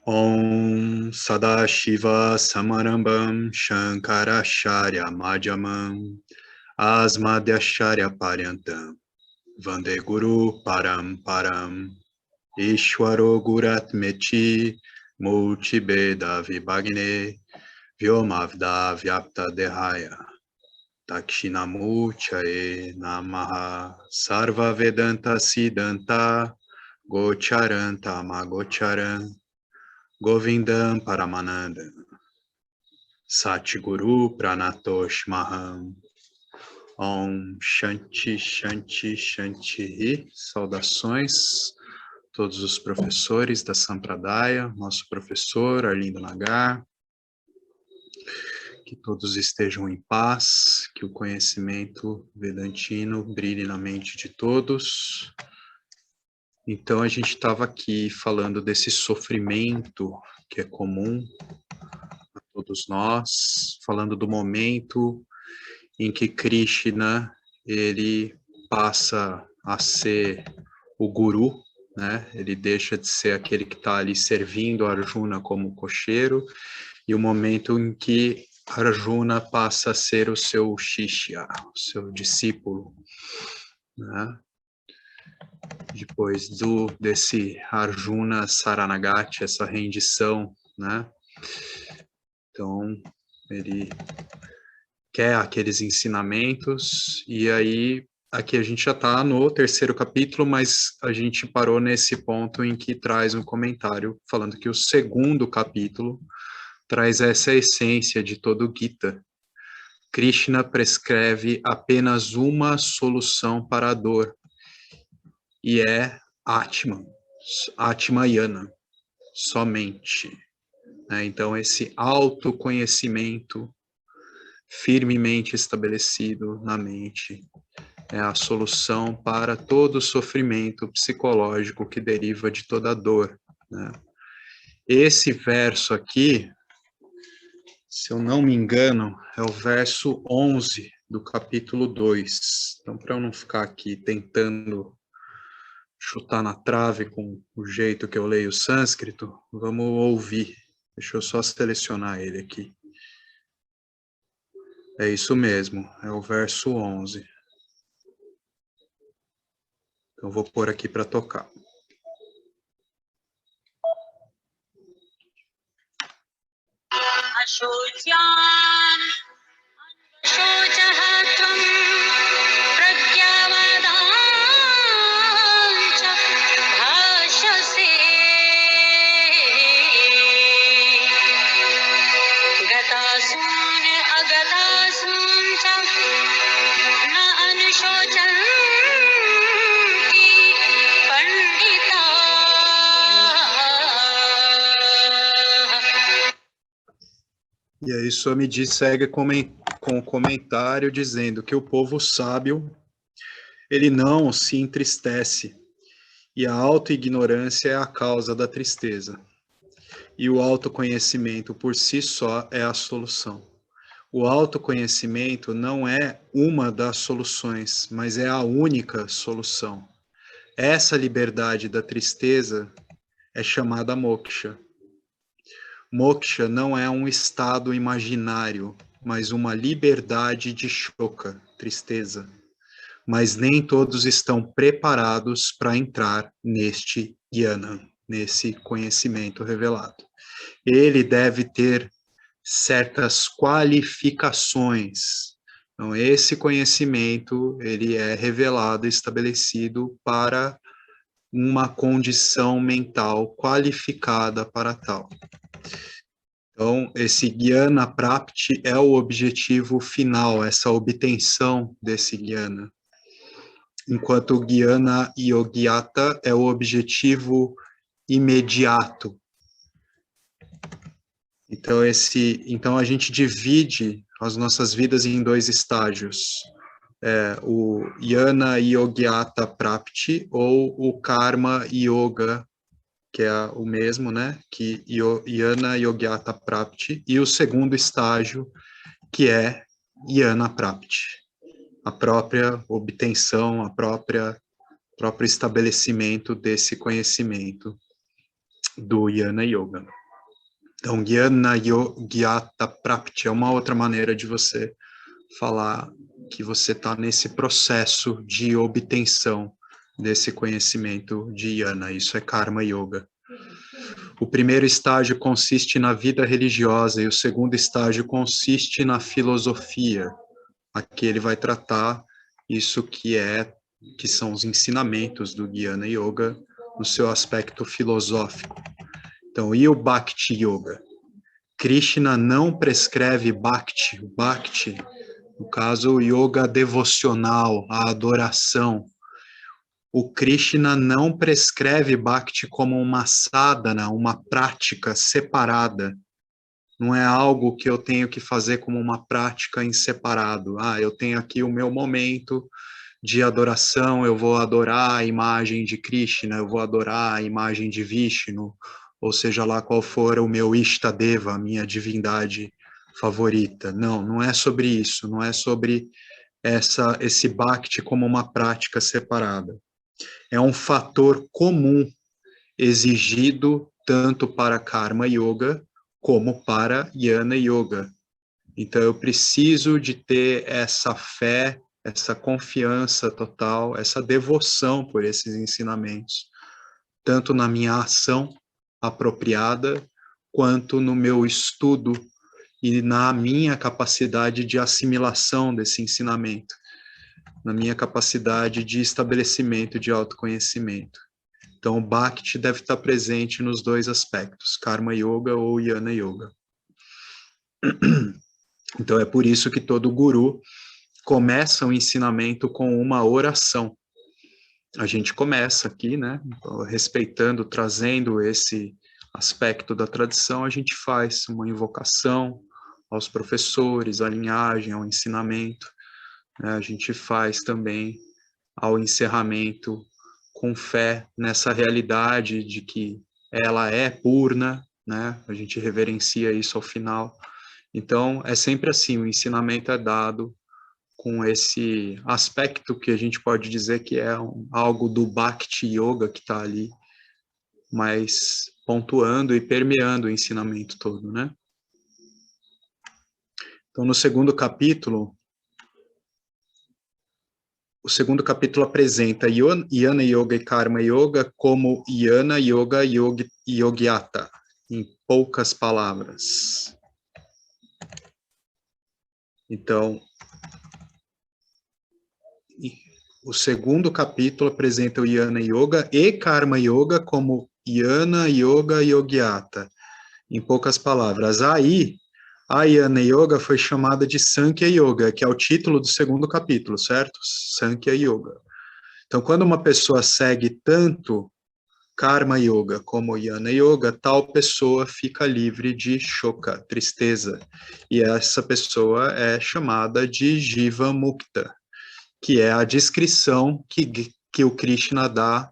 Om Sadashiva Samarambam Shankaracharya Madhyamam Asmadhyacharya Paryantam Vande Guru Param Ishwaro Guratmeti Multibeda Vibhagne Vyomavda Vyapta Dehaya Dakshinamurchaye Namaha Sarva Vedanta Siddhanta Gocharanta Magocharan Govindam Paramananda Satguru Pranatosh Maham Om Shanti Shanti Shanti. Saudações todos os professores da Sampradaya, nosso professor Arlindo Nagar, que todos estejam em paz, que o conhecimento vedantino brilhe na mente de todos. Então a gente estava aqui falando desse sofrimento que é comum a todos nós, falando do momento em que Krishna ele passa a ser o guru, né? Ele deixa de ser aquele que está ali servindo Arjuna como cocheiro, e o momento em que Arjuna passa a ser o seu shishya, o seu discípulo, né? Depois desse Arjuna Saranagati, essa rendição, né? Então, ele quer aqueles ensinamentos, e aí, aqui a gente já está no terceiro capítulo, mas a gente parou nesse ponto em que traz um comentário falando que o segundo capítulo traz essa essência de todo o Gita. Krishna prescreve apenas uma solução para a dor, e é Atman, Atmayana, somente. Então, esse autoconhecimento firmemente estabelecido na mente é a solução para todo o sofrimento psicológico que deriva de toda a dor, né? Esse verso aqui, se eu não me engano, é o verso 11 do capítulo 2. Então, para eu não ficar aqui tentando chutar na trave com o jeito que eu leio o sânscrito, vamos ouvir. Deixa eu só selecionar ele aqui. É isso mesmo, é o verso 11. Então, vou pôr aqui para tocar. E aí Swamiji segue com o comentário dizendo que o povo sábio, ele não se entristece, e a autoignorância é a causa da tristeza. E o autoconhecimento por si só é a solução. O autoconhecimento não é uma das soluções, mas é a única solução. Essa liberdade da tristeza é chamada moksha. Moksha não é um estado imaginário, mas uma liberdade de shoka, tristeza. Mas nem todos estão preparados para entrar neste jnana, nesse conhecimento revelado. Ele deve ter certas qualificações. Então, esse conhecimento, ele é revelado, estabelecido para uma condição mental qualificada para tal. Então, esse Jnana Prapti é o objetivo final, essa obtenção desse Jnana. Enquanto o Jnana Yogyata é o objetivo imediato. Então a gente divide as nossas vidas em dois estágios. O Jnana Yogyata Prapti ou o Karma Yoga, que é o mesmo, né? Que Jnana Yogyata Prapti, e o segundo estágio, que é Jnana Prapti, a própria obtenção, próprio estabelecimento desse conhecimento. do Jnana Yoga. Então, Jnana Gyata Prapti é uma outra maneira de você falar que você está nesse processo de obtenção desse conhecimento de Jnana. Isso é Karma Yoga. O primeiro estágio consiste na vida religiosa e o segundo estágio consiste na filosofia. Aqui ele vai tratar isso que são os ensinamentos do Jnana Yoga no seu aspecto filosófico. Então, e o Bhakti Yoga? Krishna não prescreve Bhakti. O Bhakti, no caso, o yoga devocional, a adoração. O Krishna não prescreve Bhakti como uma sadhana, uma prática separada. Não é algo que eu tenho que fazer como uma prática em separado. Eu tenho aqui o meu momento de adoração, eu vou adorar a imagem de Krishna, eu vou adorar a imagem de Vishnu, ou seja lá qual for o meu Ishtadeva, a minha divindade favorita. Não é sobre isso, não é sobre esse Bhakti como uma prática separada. É um fator comum exigido tanto para Karma Yoga como para Jnana Yoga. Então, eu preciso de ter essa fé, essa confiança total, essa devoção por esses ensinamentos, tanto na minha ação apropriada, quanto no meu estudo e na minha capacidade de assimilação desse ensinamento, na minha capacidade de estabelecimento de autoconhecimento. Então, o Bhakti deve estar presente nos dois aspectos, Karma Yoga ou Jnana Yoga. Então, é por isso que todo guru começa o ensinamento com uma oração. A gente começa aqui, né, respeitando, trazendo esse aspecto da tradição, a gente faz uma invocação aos professores, à linhagem, ao ensinamento, né, a gente faz também ao encerramento com fé nessa realidade de que ela é purna, né, a gente reverencia isso ao final. Então, é sempre assim, o ensinamento é dado com esse aspecto que a gente pode dizer que é algo do Bhakti Yoga que está ali, mas pontuando e permeando o ensinamento todo, né? Então, no segundo capítulo, o segundo capítulo apresenta Jnana Yoga e Karma Yoga como Jnana Yoga Yogyata, em poucas palavras. Então, o segundo capítulo apresenta o Jnana Yoga e Karma Yoga como Jnana Yoga Yogyata. Em poucas palavras, aí a Jnana Yoga foi chamada de Sankhya Yoga, que é o título do segundo capítulo, certo? Sankhya Yoga. Então, quando uma pessoa segue tanto Karma Yoga como Jnana Yoga, tal pessoa fica livre de shoka, tristeza. E essa pessoa é chamada de Jiva Mukta, que é a descrição que o Krishna dá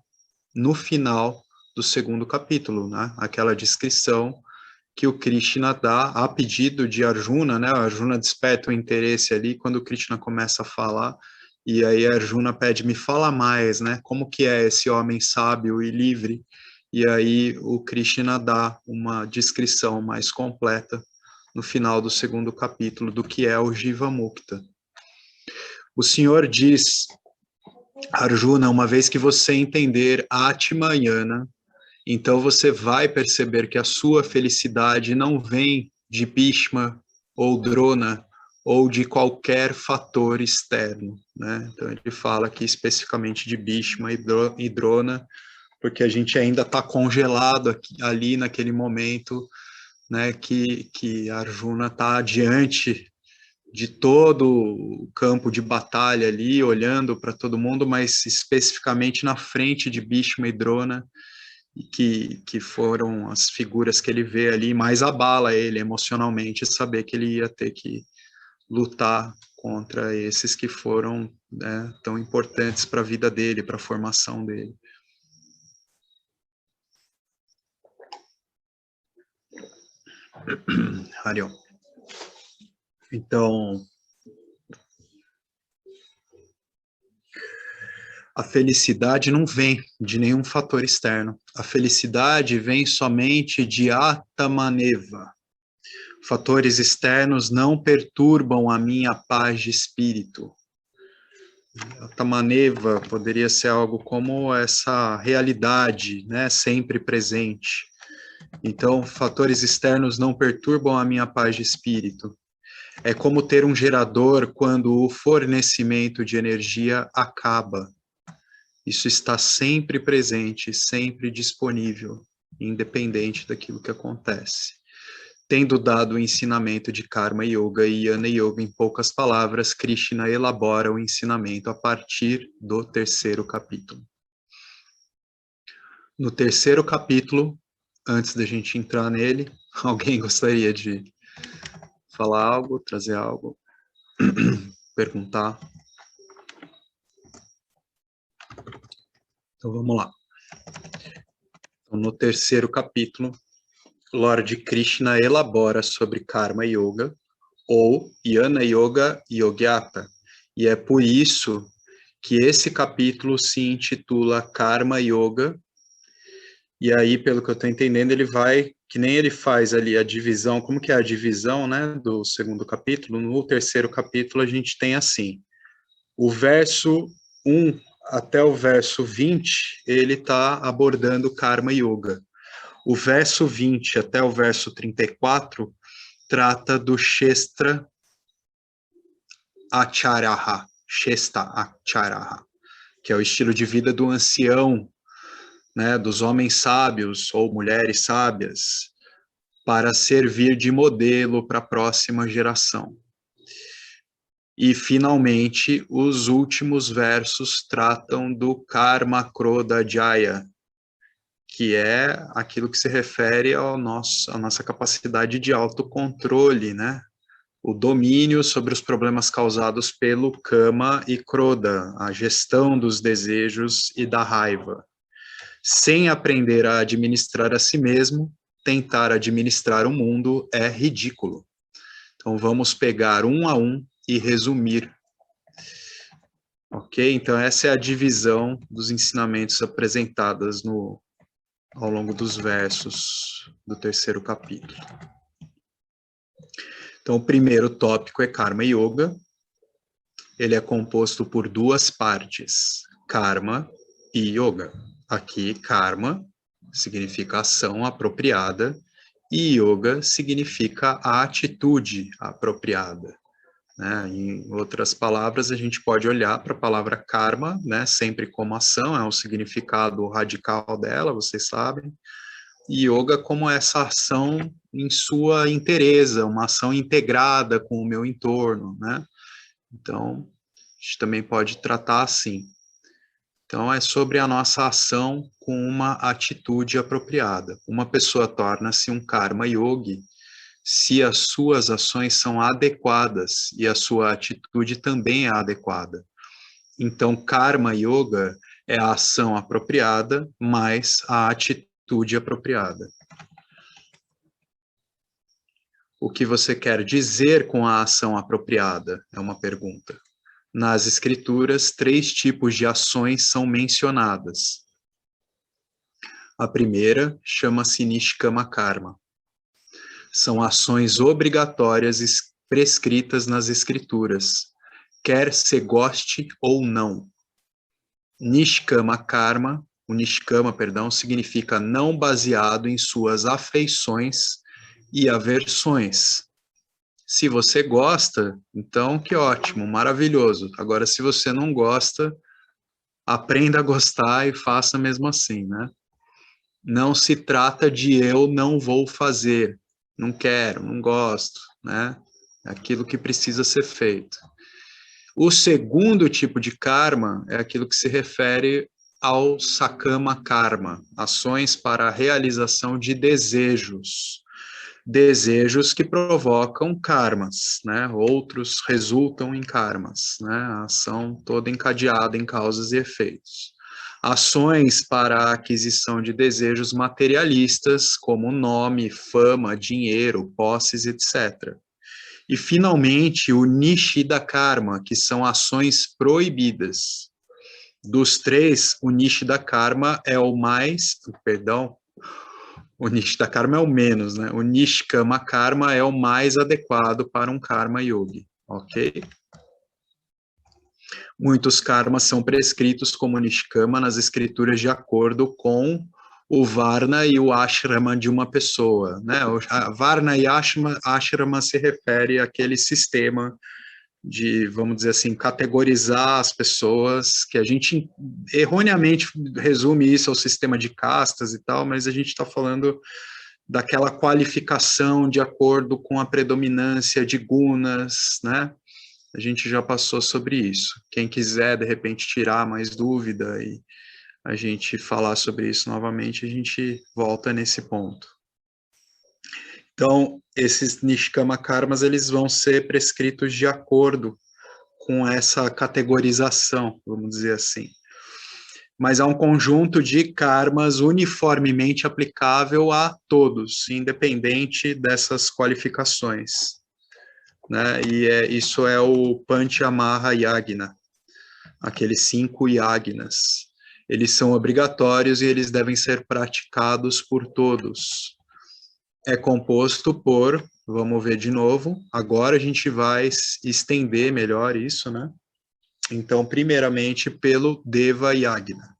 no final do segundo capítulo, né? Aquela descrição que o Krishna dá a pedido de Arjuna, né? Arjuna desperta o interesse ali quando o Krishna começa a falar, e aí Arjuna pede, me fala mais, né? Como que é esse homem sábio e livre? E aí o Krishna dá uma descrição mais completa no final do segundo capítulo do que é o Jiva Mukta. O Senhor diz, Arjuna, uma vez que você entender Atma Jnana, então você vai perceber que a sua felicidade não vem de Bhishma ou Drona ou de qualquer fator externo, né? Então ele fala aqui especificamente de Bhishma e Drona, porque a gente ainda está congelado aqui, ali naquele momento, né, que Arjuna está diante de todo o campo de batalha ali, olhando para todo mundo, mas especificamente na frente de Bhishma e Drona, que foram as figuras que ele vê ali, mais abala ele emocionalmente, saber que ele ia ter que lutar contra esses que foram, né, tão importantes para a vida dele, para a formação dele. Harion. Então, A felicidade não vem de nenhum fator externo. A felicidade vem somente de Atamaneva. Fatores externos não perturbam a minha paz de espírito. Atamaneva poderia ser algo como essa realidade, né, sempre presente. Então, fatores externos não perturbam a minha paz de espírito. É como ter um gerador quando o fornecimento de energia acaba. Isso está sempre presente, sempre disponível, independente daquilo que acontece. Tendo dado o ensinamento de Karma Yoga e Jnana Yoga em poucas palavras, Krishna elabora o ensinamento a partir do 3º capítulo. No 3º capítulo, antes da gente entrar nele, alguém gostaria de falar algo, trazer algo, perguntar? Então vamos lá. Então, no 3º capítulo, Lord Krishna elabora sobre Karma Yoga, ou Jnana Yoga Yogyata, e é por isso que esse capítulo se intitula Karma Yoga, e aí, pelo que eu estou entendendo, ele vai, que nem ele faz ali a divisão, como que é a divisão, né, do 2º capítulo, no 3º capítulo a gente tem assim, o verso 1 até o verso 20, ele está abordando Karma Yoga. O verso 20 até o verso 34 trata do Shestra Acharaha, Shesta Acharaha, que é o estilo de vida do ancião, né, dos homens sábios ou mulheres sábias, para servir de modelo para a próxima geração. E, finalmente, os últimos versos tratam do Karma Krodha Jaya, que é aquilo que se refere à nossa capacidade de autocontrole, né? O domínio sobre os problemas causados pelo Kama e Krodha, a gestão dos desejos e da raiva. Sem aprender a administrar a si mesmo, tentar administrar o mundo é ridículo. Então vamos pegar um a um e resumir. Ok? Então essa é a divisão dos ensinamentos apresentados ao longo dos versos do 3º capítulo. Então, o primeiro tópico é Karma Yoga. Ele é composto por 2 partes, Karma e Yoga. Aqui, Karma significa ação apropriada e Yoga significa a atitude apropriada. Né? Em outras palavras, a gente pode olhar para a palavra Karma, né, sempre como ação, é o significado radical dela, vocês sabem, e Yoga como essa ação em sua inteireza, uma ação integrada com o meu entorno, né? Então, a gente também pode tratar assim. Então, é sobre a nossa ação com uma atitude apropriada. Uma pessoa torna-se um Karma Yogi se as suas ações são adequadas e a sua atitude também é adequada. Então, Karma Yoga é a ação apropriada mais a atitude apropriada. O que você quer dizer com a ação apropriada? É uma pergunta. Nas escrituras, 3 tipos de ações são mencionadas. A primeira chama-se Nishkama Karma. São ações obrigatórias prescritas nas escrituras, quer se goste ou não. Nishkama Karma, o Nishkama, significa não baseado em suas afeições e aversões. Se você gosta, então que ótimo, maravilhoso. Agora, se você não gosta, aprenda a gostar e faça mesmo assim, né? Não se trata de eu não vou fazer, não quero, não gosto, né? É aquilo que precisa ser feito. O segundo tipo de karma é aquilo que se refere ao sakama karma, ações para a realização de desejos. Desejos que provocam karmas, né? Outros resultam em karmas, né? A ação toda encadeada em causas e efeitos. Ações para a aquisição de desejos materialistas, como nome, fama, dinheiro, posses, etc. E, finalmente, o Nishida Karma, que são ações proibidas. Dos três, o Nishida Karma é o mais, perdão, o Nishida Karma é o menos, né? O Nishkama Karma é o mais adequado para um Karma Yogi, ok? Muitos karmas são prescritos como Nishkama nas escrituras de acordo com o Varna e o Ashrama de uma pessoa, né? A Varna e Ashrama se refere àquele sistema de, vamos dizer assim, categorizar as pessoas, que a gente erroneamente resume isso ao sistema de castas e tal, mas a gente está falando daquela qualificação de acordo com a predominância de gunas, né? A gente já passou sobre isso. Quem quiser, de repente, tirar mais dúvida e a gente falar sobre isso novamente, a gente volta nesse ponto. Então, esses Nishkama Karmas, eles vão ser prescritos de acordo com essa categorização, vamos dizer assim. Mas há um conjunto de karmas uniformemente aplicável a todos, independente dessas qualificações, né? E isso é o Panchamaha Yagna, aqueles 5 yagnas. Eles são obrigatórios e eles devem ser praticados por todos. É composto por, vamos ver de novo, agora a gente vai estender melhor isso, né? Então, primeiramente, pelo Deva Yagna.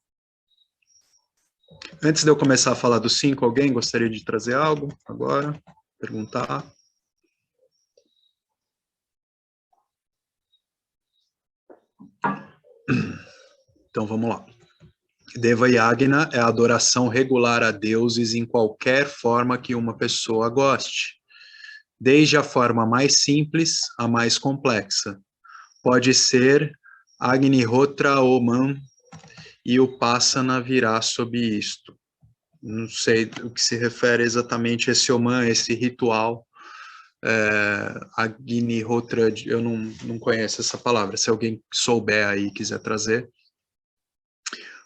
Antes de eu começar a falar dos 5, alguém gostaria de trazer algo agora? Perguntar? Então, vamos lá. Deva Yagna é a adoração regular a deuses em qualquer forma que uma pessoa goste, desde a forma mais simples à mais complexa. Pode ser Agnihotra Oman e o Upasana virá sob isto. Não sei o que se refere exatamente a esse Oman, esse ritual. Agnihotra, eu não conheço essa palavra, se alguém souber aí e quiser trazer.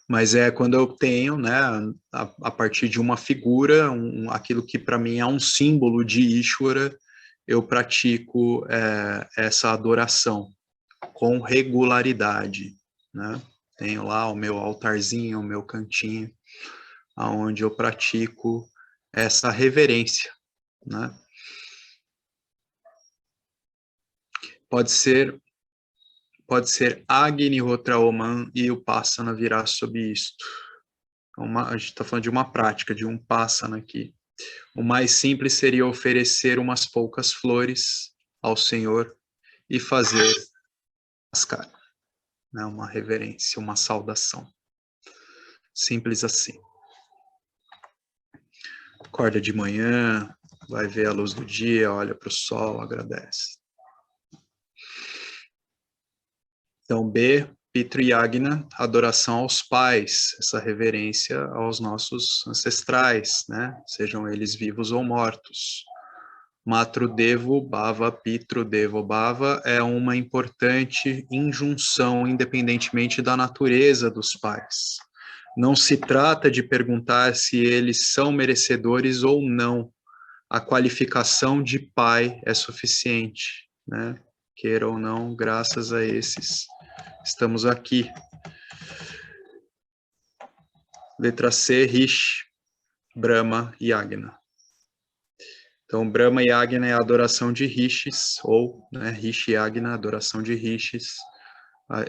Mas é quando eu tenho, né, a partir de uma figura, aquilo que para mim é um símbolo de Ishvara, eu pratico essa adoração com regularidade, né? Tenho lá o meu altarzinho, o meu cantinho, aonde eu pratico essa reverência, né? Pode ser Agnihotra Oman e o Upasana virá sob isto. A gente está falando de uma prática, de um Upasana aqui. O mais simples seria oferecer umas poucas flores ao Senhor e fazer namaskar, né? Uma reverência, uma saudação. Simples assim. Acorda de manhã, vai ver a luz do dia, olha para o sol, agradece. Então, B, Pitru Yagna, adoração aos pais, essa reverência aos nossos ancestrais, né? Sejam eles vivos ou mortos. Matru Devo Bhava, Pitru Devo Bhava é uma importante injunção, independentemente da natureza dos pais. Não se trata de perguntar se eles são merecedores ou não. A qualificação de pai é suficiente, né? Queira ou não, graças a esses estamos aqui. Letra C, Rishi, Brahma e Yagna. Então, Brahma e Yagna é a adoração de Rishis, ou Rishi Yagna, adoração de Rishis,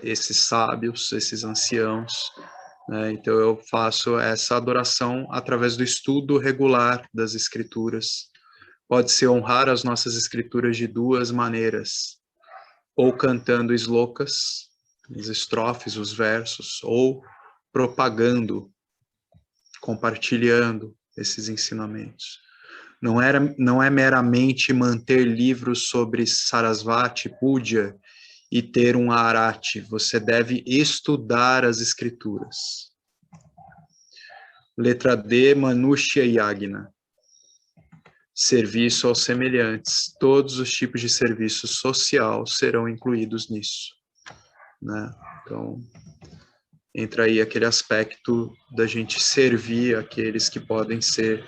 esses sábios, esses anciãos. Né? Então, eu faço essa adoração através do estudo regular das escrituras. Pode-se honrar as nossas escrituras de duas maneiras, ou cantando slokas, as estrofes, os versos, ou propagando, compartilhando esses ensinamentos. Não é meramente manter livros sobre Sarasvati, Pudya e ter um arati. Você deve estudar as escrituras. Letra D, Manushya Yagna. Serviço aos semelhantes. Todos os tipos de serviço social serão incluídos nisso, né? Então, entra aí aquele aspecto da gente servir aqueles que podem ser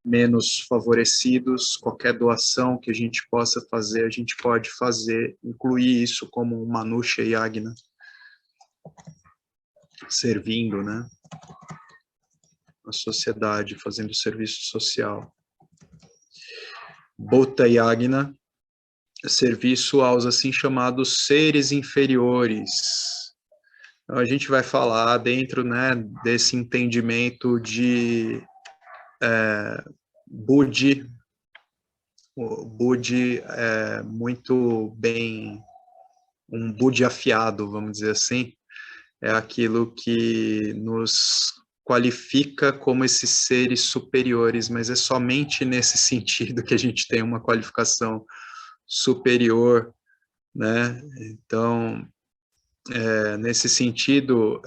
menos favorecidos. Qualquer doação que a gente possa fazer, a gente pode fazer, incluir isso como um Manushya Yagna. servindo, né, a sociedade, fazendo serviço social. Bhutta Yagna, serviço aos assim chamados seres inferiores. Então, a gente vai falar dentro, né, desse entendimento de Budi. O Budi é muito bem, um Budi afiado, vamos dizer assim, é aquilo que nos qualifica como esses seres superiores, mas é somente nesse sentido que a gente tem uma qualificação superior, né? Então, nesse sentido,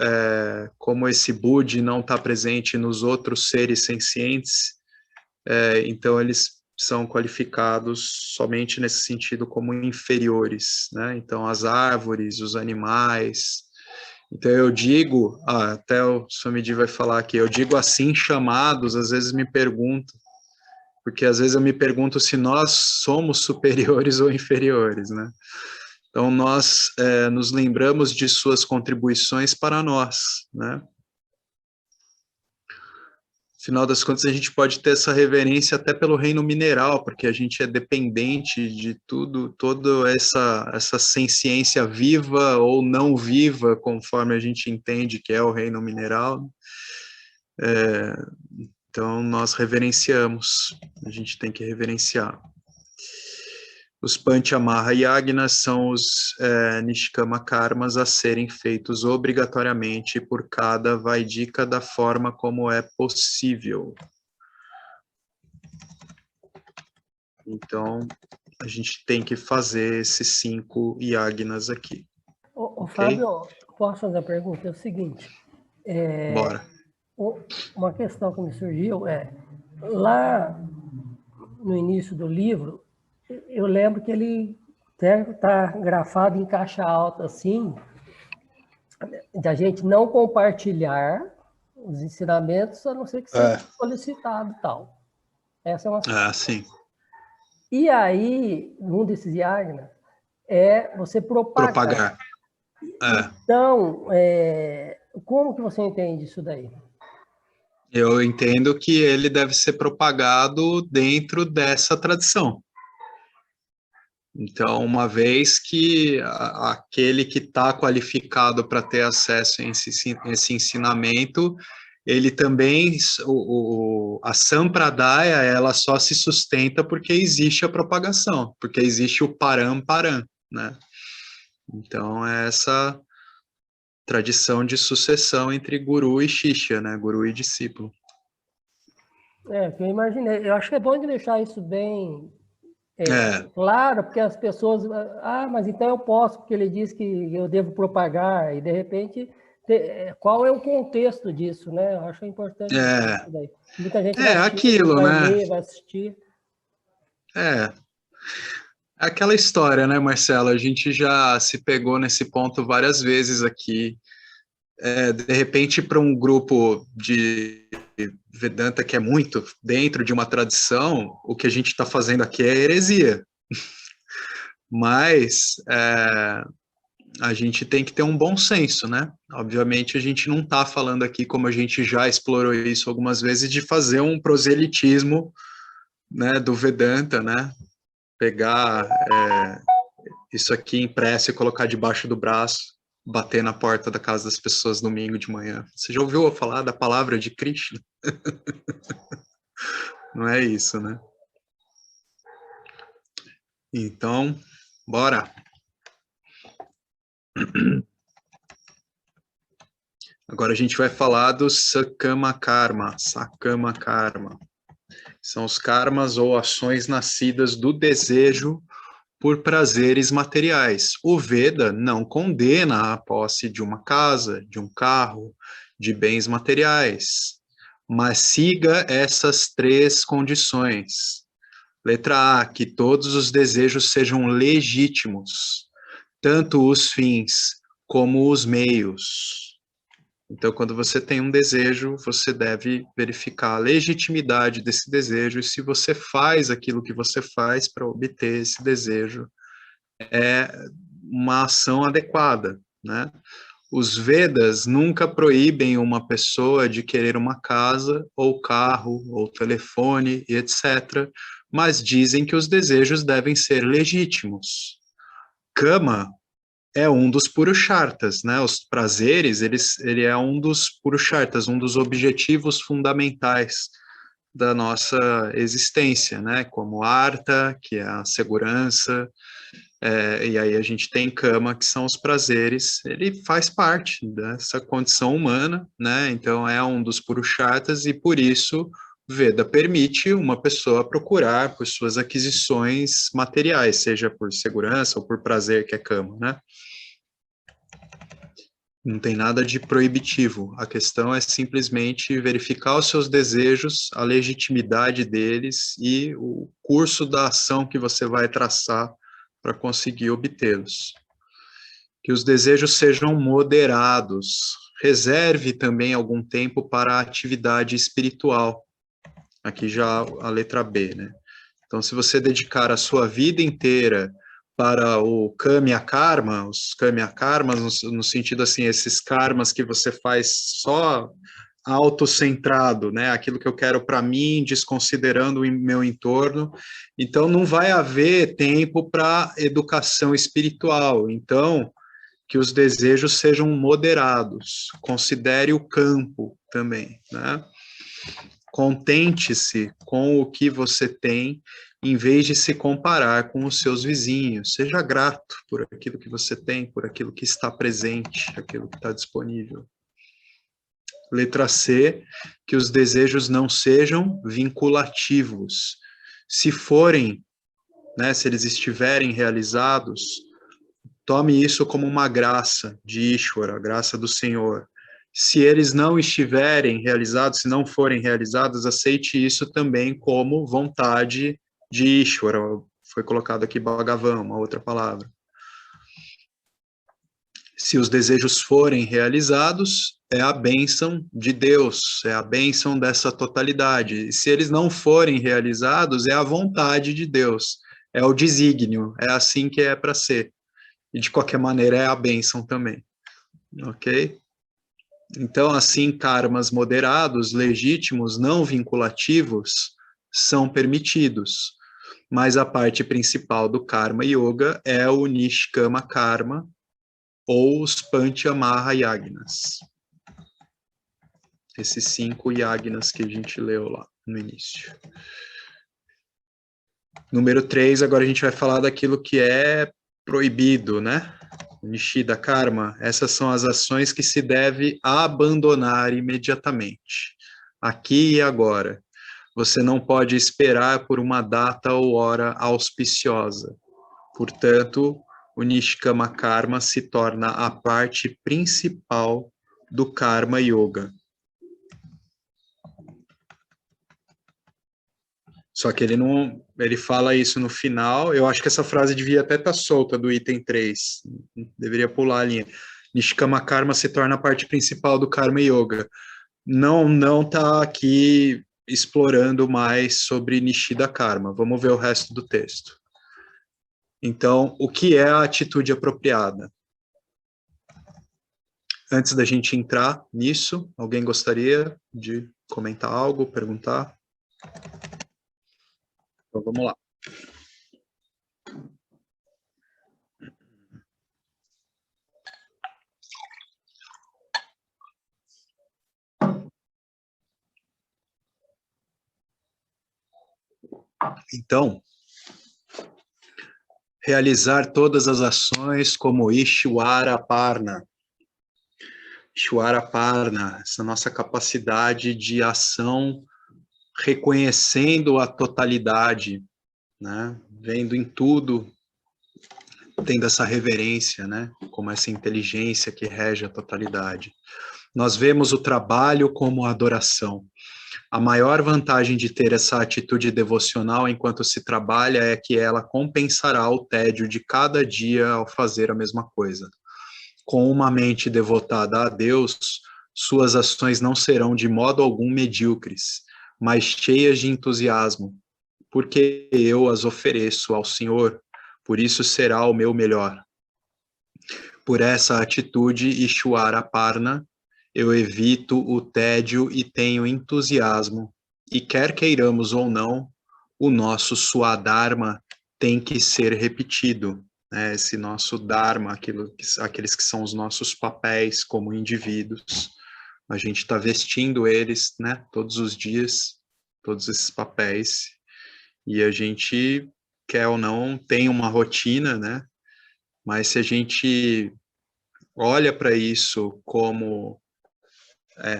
como esse Budi não está presente nos outros seres sencientes, então eles são qualificados somente nesse sentido como inferiores, né? Então, as árvores, os animais. Então, eu digo, até o Swamiji vai falar aqui, eu digo assim chamados, às vezes me pergunto, porque às vezes eu me pergunto se nós somos superiores ou inferiores, né? Então, nós nos lembramos de suas contribuições para nós, né? Afinal das contas, a gente pode ter essa reverência até pelo reino mineral, porque a gente é dependente de tudo, toda essa senciência viva ou não viva, conforme a gente entende que é o reino mineral. Então, nós reverenciamos, a gente tem que reverenciar. Os Panchamaha Yagnas são os Nishkama Karmas a serem feitos obrigatoriamente por cada Vaidika da forma como é possível. Então, a gente tem que fazer esses 5 Yagnas aqui. Ô, okay? Fábio, posso fazer a pergunta? É o seguinte. Bora. Uma questão que me surgiu lá no início do livro, eu lembro que ele está grafado em caixa alta, assim, da gente não compartilhar os ensinamentos, a não ser que seja solicitado e tal. Essa é uma... sim. E aí, um desses yagnas você propagar. Então, como que você entende isso daí? Eu entendo que ele deve ser propagado dentro dessa tradição. Então, uma vez que aquele que está qualificado para ter acesso a esse ensinamento, ele também, a Sampradaya, ela só se sustenta porque existe a propagação, porque existe o Paramparam, né? Então, é essa tradição de sucessão entre guru e shishya, né? Guru e discípulo. Que eu imaginei. Eu acho que é bom de deixar isso bem claro, porque as pessoas... mas então eu posso, porque ele diz que eu devo propagar, e de repente, qual é o contexto disso, né? Eu acho importante isso daí. Muita gente vai assistir, aquilo, vai né? ler, vai assistir. Aquela história, né, Marcelo? A gente já se pegou nesse ponto várias vezes aqui. De repente, para um grupo de Vedanta que é muito dentro de uma tradição, o que a gente está fazendo aqui é heresia. Mas a gente tem que ter um bom senso, né? Obviamente, a gente não está falando aqui, como a gente já explorou isso algumas vezes, de fazer um proselitismo, né, do Vedanta, né? Pegar isso aqui impresso e colocar debaixo do braço, bater na porta da casa das pessoas domingo de manhã. Você já ouviu falar da palavra de Krishna? Não é isso, né? Então, bora. Agora a gente vai falar do Sakama Karma. Sakama Karma. São os karmas ou ações nascidas do desejo por prazeres materiais. O Veda não condena a posse de uma casa, de um carro, de bens materiais, mas siga essas 3 condições. Letra A, que todos os desejos sejam legítimos, tanto os fins como os meios. Então, quando você tem um desejo, você deve verificar a legitimidade desse desejo e se você faz aquilo que você faz para obter esse desejo, é uma ação adequada, né? os Vedas nunca proíbem uma pessoa de querer uma casa, ou carro, ou telefone, e etc., mas dizem que os desejos devem ser legítimos. Kama é um dos purusharthas, né? Os prazeres, ele é um dos purusharthas, um dos objetivos fundamentais da nossa existência, né? Como artha, que é a segurança, e aí a gente tem kama, que são os prazeres. Ele faz parte dessa condição humana, né? Então é um dos purusharthas e por isso Veda permite uma pessoa procurar por suas aquisições materiais, seja por segurança ou por prazer, que é kama, né? Não tem nada de proibitivo. A questão é simplesmente verificar os seus desejos, a legitimidade deles e o curso da ação que você vai traçar para conseguir obtê-los. Que os desejos sejam moderados. Reserve também algum tempo para a atividade espiritual. Aqui já a letra B, né? Então, se você dedicar a sua vida inteira para o Kamya Karma, os Kamya Karmas, no sentido assim, esses karmas que você faz só autocentrado, né? Aquilo que eu quero para mim, desconsiderando o meu entorno. Então, não vai haver tempo para educação espiritual. Então, que os desejos sejam moderados. Considere o campo também, né? Contente-se com o que você tem, em vez de se comparar com os seus vizinhos. Seja grato por aquilo que você tem, por aquilo que está presente, aquilo que está disponível. Letra C, que os desejos não sejam vinculativos. Se forem, né, se eles estiverem realizados, tome isso como uma graça de Ishvara, a graça do Senhor. Se eles não estiverem realizados, se não forem realizados, aceite isso também como vontade de Ishvara. Foi colocado aqui Bhagavan, uma outra palavra. Se os desejos forem realizados, é a bênção de Deus, é a bênção dessa totalidade. E se eles não forem realizados, é a vontade de Deus, é o desígnio, é assim que é para ser. E de qualquer maneira é a bênção também. Ok? Então, assim, karmas moderados, legítimos, não vinculativos, são permitidos. Mas a parte principal do Karma Yoga é o Nishkama Karma, ou os Panchamaha Yagnas. Esses 5 Yagnas que a gente leu lá no início. Número 3, agora a gente vai falar daquilo que é proibido, né? Nishida Karma, essas são as ações que se deve abandonar imediatamente, aqui e agora. Você não pode esperar por uma data ou hora auspiciosa. Portanto, o Nishkama Karma se torna a parte principal do Karma Yoga. Só que ele fala isso no final. Eu acho que essa frase devia até estar solta do item 3. Deveria pular a linha. Nishkama Karma se torna a parte principal do Karma Yoga. Não está aqui explorando mais sobre Nishida Karma. Vamos ver o resto do texto. Então, o que é a atitude apropriada? Antes da gente entrar nisso, alguém gostaria de comentar algo, perguntar? Então, vamos lá. Então, realizar todas as ações como Ishvara Parna. Ishvara Parna, essa nossa capacidade de ação reconhecendo a totalidade, né? Vendo em tudo, tendo essa reverência, né? Como essa inteligência que rege a totalidade. Nós vemos o trabalho como adoração. A maior vantagem de ter essa atitude devocional enquanto se trabalha é que ela compensará o tédio de cada dia ao fazer a mesma coisa. Com uma mente devotada a Deus, suas ações não serão de modo algum medíocres, mas cheias de entusiasmo, porque eu as ofereço ao Senhor, por isso será o meu melhor. Por essa atitude, Ishwara-parna, eu evito o tédio e tenho entusiasmo. E quer queiramos ou não, o nosso Swadharma tem que ser repetido. Né? Esse nosso Dharma, aqueles que são os nossos papéis como indivíduos, a gente está vestindo eles, né, todos os dias, todos esses papéis, e a gente, quer ou não, tem uma rotina, né? Mas se a gente olha para isso como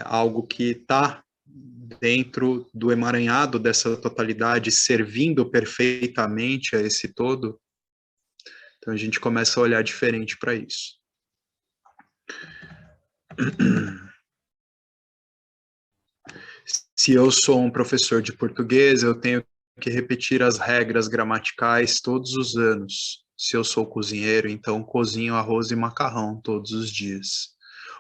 algo que está dentro do emaranhado dessa totalidade, servindo perfeitamente a esse todo, então a gente começa a olhar diferente para isso. Se eu sou um professor de português, eu tenho que repetir as regras gramaticais todos os anos. Se eu sou cozinheiro, então cozinho arroz e macarrão todos os dias.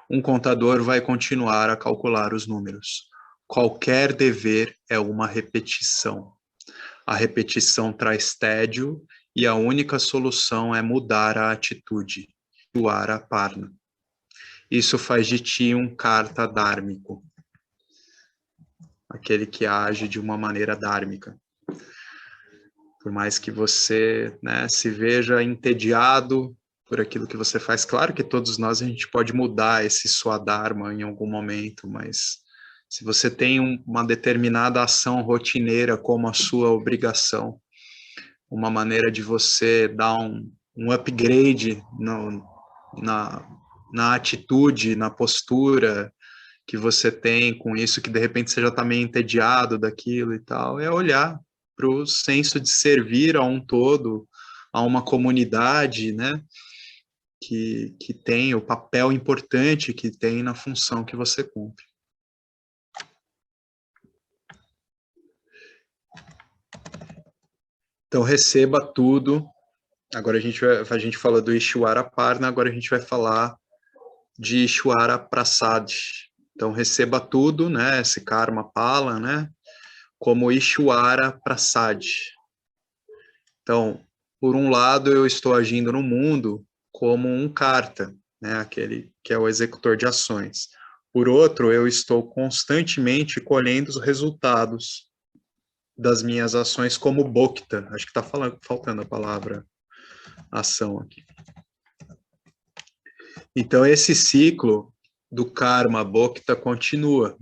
Um contador vai continuar a calcular os números. Qualquer dever é uma repetição. A repetição traz tédio e a única solução é mudar a atitude. Ishwara-parna. Isso faz de ti um karta dármico, aquele que age de uma maneira dármica. Por mais que você, né, se veja entediado por aquilo que você faz, claro que todos nós a gente pode mudar esse swadharma em algum momento, mas se você tem uma determinada ação rotineira como a sua obrigação, uma maneira de você dar um upgrade na atitude, na postura que você tem com isso, que de repente você já está meio entediado daquilo e tal, é olhar para o senso de servir a um todo, a uma comunidade, né, que tem o papel importante que tem na função que você cumpre. Então, receba tudo. Agora a gente fala do Ishwara-parna, agora a gente vai falar de Ishwara-prasad. Então, receba tudo, né, esse karma pala, né, como Ishwara-prasad. Então, por um lado, eu estou agindo no mundo como um karta, né, aquele que é o executor de ações. Por outro, eu estou constantemente colhendo os resultados das minhas ações como bhokta. Acho que está faltando a palavra ação aqui. Então, esse ciclo do karma bhokta continua.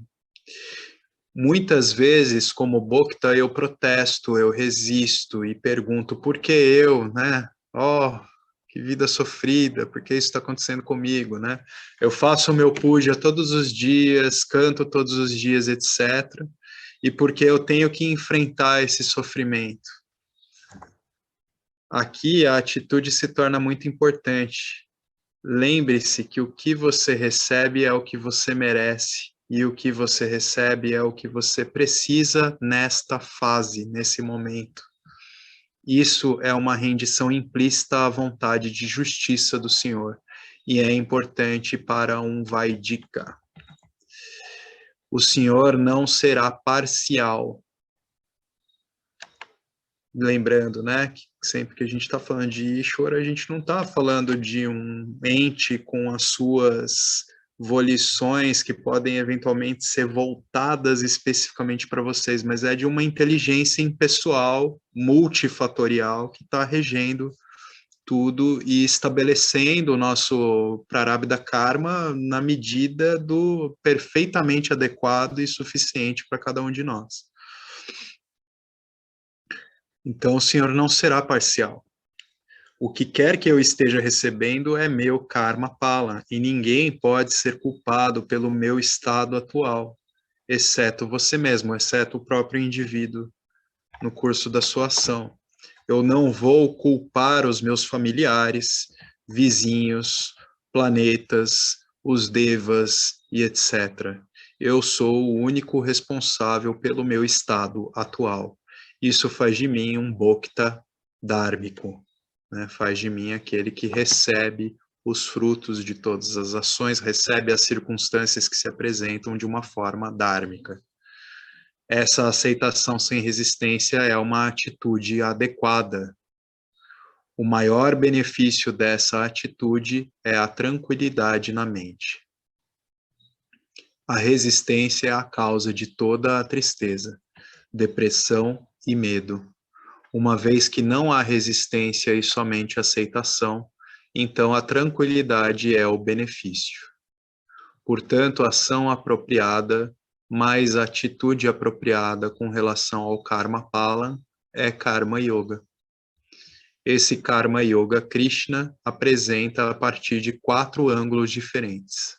Muitas vezes, como bhokta, eu protesto, eu resisto e pergunto por que eu, né? Oh, que vida sofrida, por que isso está acontecendo comigo, né? Eu faço o meu puja todos os dias, canto todos os dias, etc. E porque eu tenho que enfrentar esse sofrimento. Aqui a atitude se torna muito importante. Lembre-se que o que você recebe é o que você merece. E o que você recebe é o que você precisa nesta fase, nesse momento. Isso é uma rendição implícita à vontade de justiça do Senhor. E é importante para um Vaidika. O Senhor não será parcial. Lembrando, né, que sempre que a gente está falando de Ishvara, a gente não está falando de um ente com as suas volições que podem eventualmente ser voltadas especificamente para vocês, mas é de uma inteligência impessoal, multifatorial, que está regendo tudo e estabelecendo o nosso Prarabdha Karma na medida do perfeitamente adequado e suficiente para cada um de nós. Então, o Senhor não será parcial. O que quer que eu esteja recebendo é meu karma pala, e ninguém pode ser culpado pelo meu estado atual, exceto você mesmo, exceto o próprio indivíduo no curso da sua ação. Eu não vou culpar os meus familiares, vizinhos, planetas, os devas e etc. Eu sou o único responsável pelo meu estado atual. Isso faz de mim um bhokta dármico, né? Faz de mim aquele que recebe os frutos de todas as ações, recebe as circunstâncias que se apresentam de uma forma dármica. Essa aceitação sem resistência é uma atitude adequada. O maior benefício dessa atitude é a tranquilidade na mente. A resistência é a causa de toda a tristeza, depressão e medo. Uma vez que não há resistência e somente aceitação, então a tranquilidade é o benefício. Portanto, a ação apropriada mais a atitude apropriada com relação ao Karma Pala é Karma Yoga. Esse Karma Yoga Krishna apresenta a partir de 4 ângulos diferentes.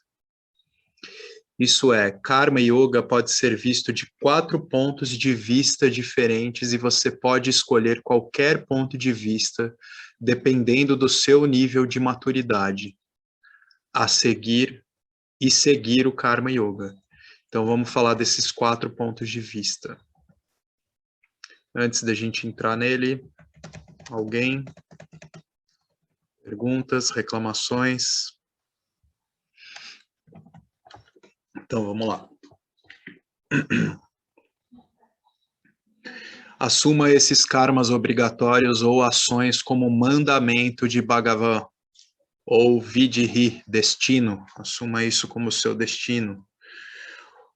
Isso é, Karma Yoga pode ser visto de 4 pontos de vista diferentes e você pode escolher qualquer ponto de vista dependendo do seu nível de maturidade a seguir e seguir o Karma Yoga. Então vamos falar desses 4 pontos de vista. Antes da gente entrar nele, alguém? Perguntas, reclamações? Então vamos lá. Assuma esses karmas obrigatórios ou ações como mandamento de Bhagavan, ou vidhi, destino. Assuma isso como seu destino.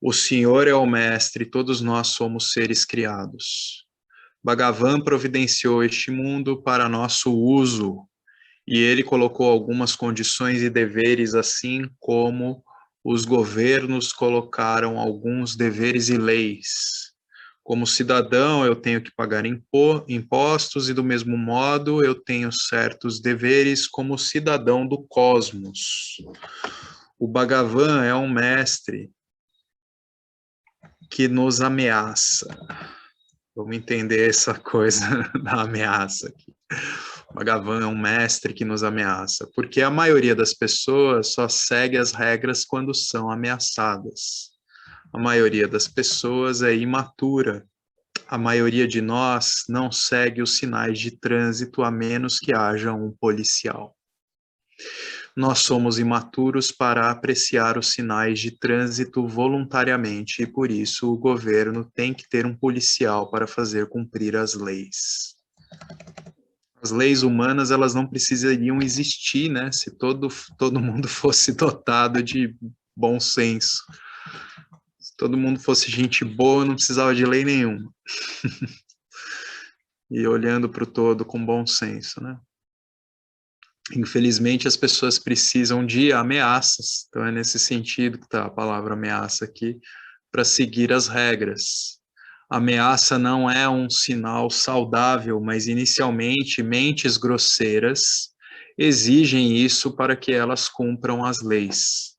O Senhor é o mestre, todos nós somos seres criados. Bhagavan providenciou este mundo para nosso uso, e ele colocou algumas condições e deveres, assim como os governos colocaram alguns deveres e leis. Como cidadão, eu tenho que pagar impostos e, do mesmo modo, eu tenho certos deveres como cidadão do cosmos. O Bhagavan é um mestre que nos ameaça. Vamos entender essa coisa da ameaça aqui. O Bhagavan é um mestre que nos ameaça, porque a maioria das pessoas só segue as regras quando são ameaçadas. A maioria das pessoas é imatura. A maioria de nós não segue os sinais de trânsito a menos que haja um policial. Nós somos imaturos para apreciar os sinais de trânsito voluntariamente e por isso o governo tem que ter um policial para fazer cumprir as leis. As leis humanas, elas não precisariam existir, né, se todo mundo fosse dotado de bom senso. Se todo mundo fosse gente boa, não precisava de lei nenhuma. E olhando para o todo com bom senso, né? Infelizmente, as pessoas precisam de ameaças, então é nesse sentido que está a palavra ameaça aqui, para seguir as regras. Ameaça não é um sinal saudável, mas inicialmente mentes grosseiras exigem isso para que elas cumpram as leis.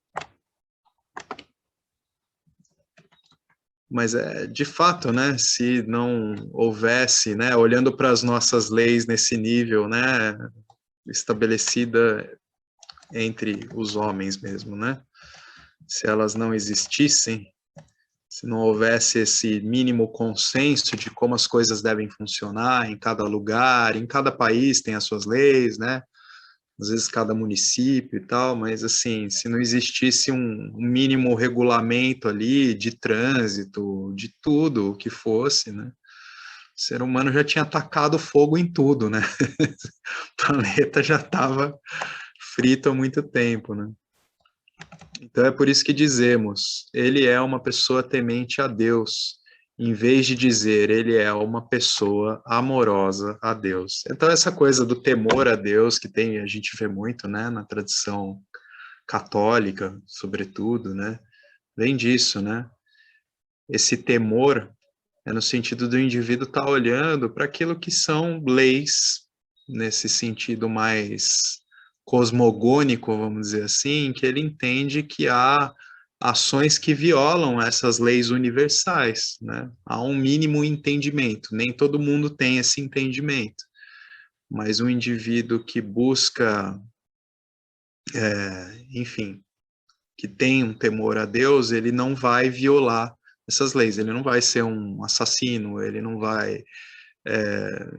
Mas de fato, né, se não houvesse, né, olhando para as nossas leis nesse nível, né, estabelecida entre os homens mesmo, né, se elas não existissem, se não houvesse esse mínimo consenso de como as coisas devem funcionar em cada lugar, em cada país tem as suas leis, né? Às vezes cada município e tal, mas assim, se não existisse um mínimo regulamento ali de trânsito, de tudo o que fosse, né? O ser humano já tinha atacado fogo em tudo, né? O planeta já estava frito há muito tempo, né? Então é por isso que dizemos, ele é uma pessoa temente a Deus, em vez de dizer ele é uma pessoa amorosa a Deus. Então essa coisa do temor a Deus que tem, a gente vê muito, né, na tradição católica, sobretudo, né, vem disso, né? Esse temor é no sentido do indivíduo estar olhando para aquilo que são leis, nesse sentido mais cosmogônico, vamos dizer assim, que ele entende que há ações que violam essas leis universais, né? Há um mínimo entendimento, nem todo mundo tem esse entendimento, mas um indivíduo que busca, enfim, que tem um temor a Deus, ele não vai violar essas leis, ele não vai ser um assassino, ele não vai,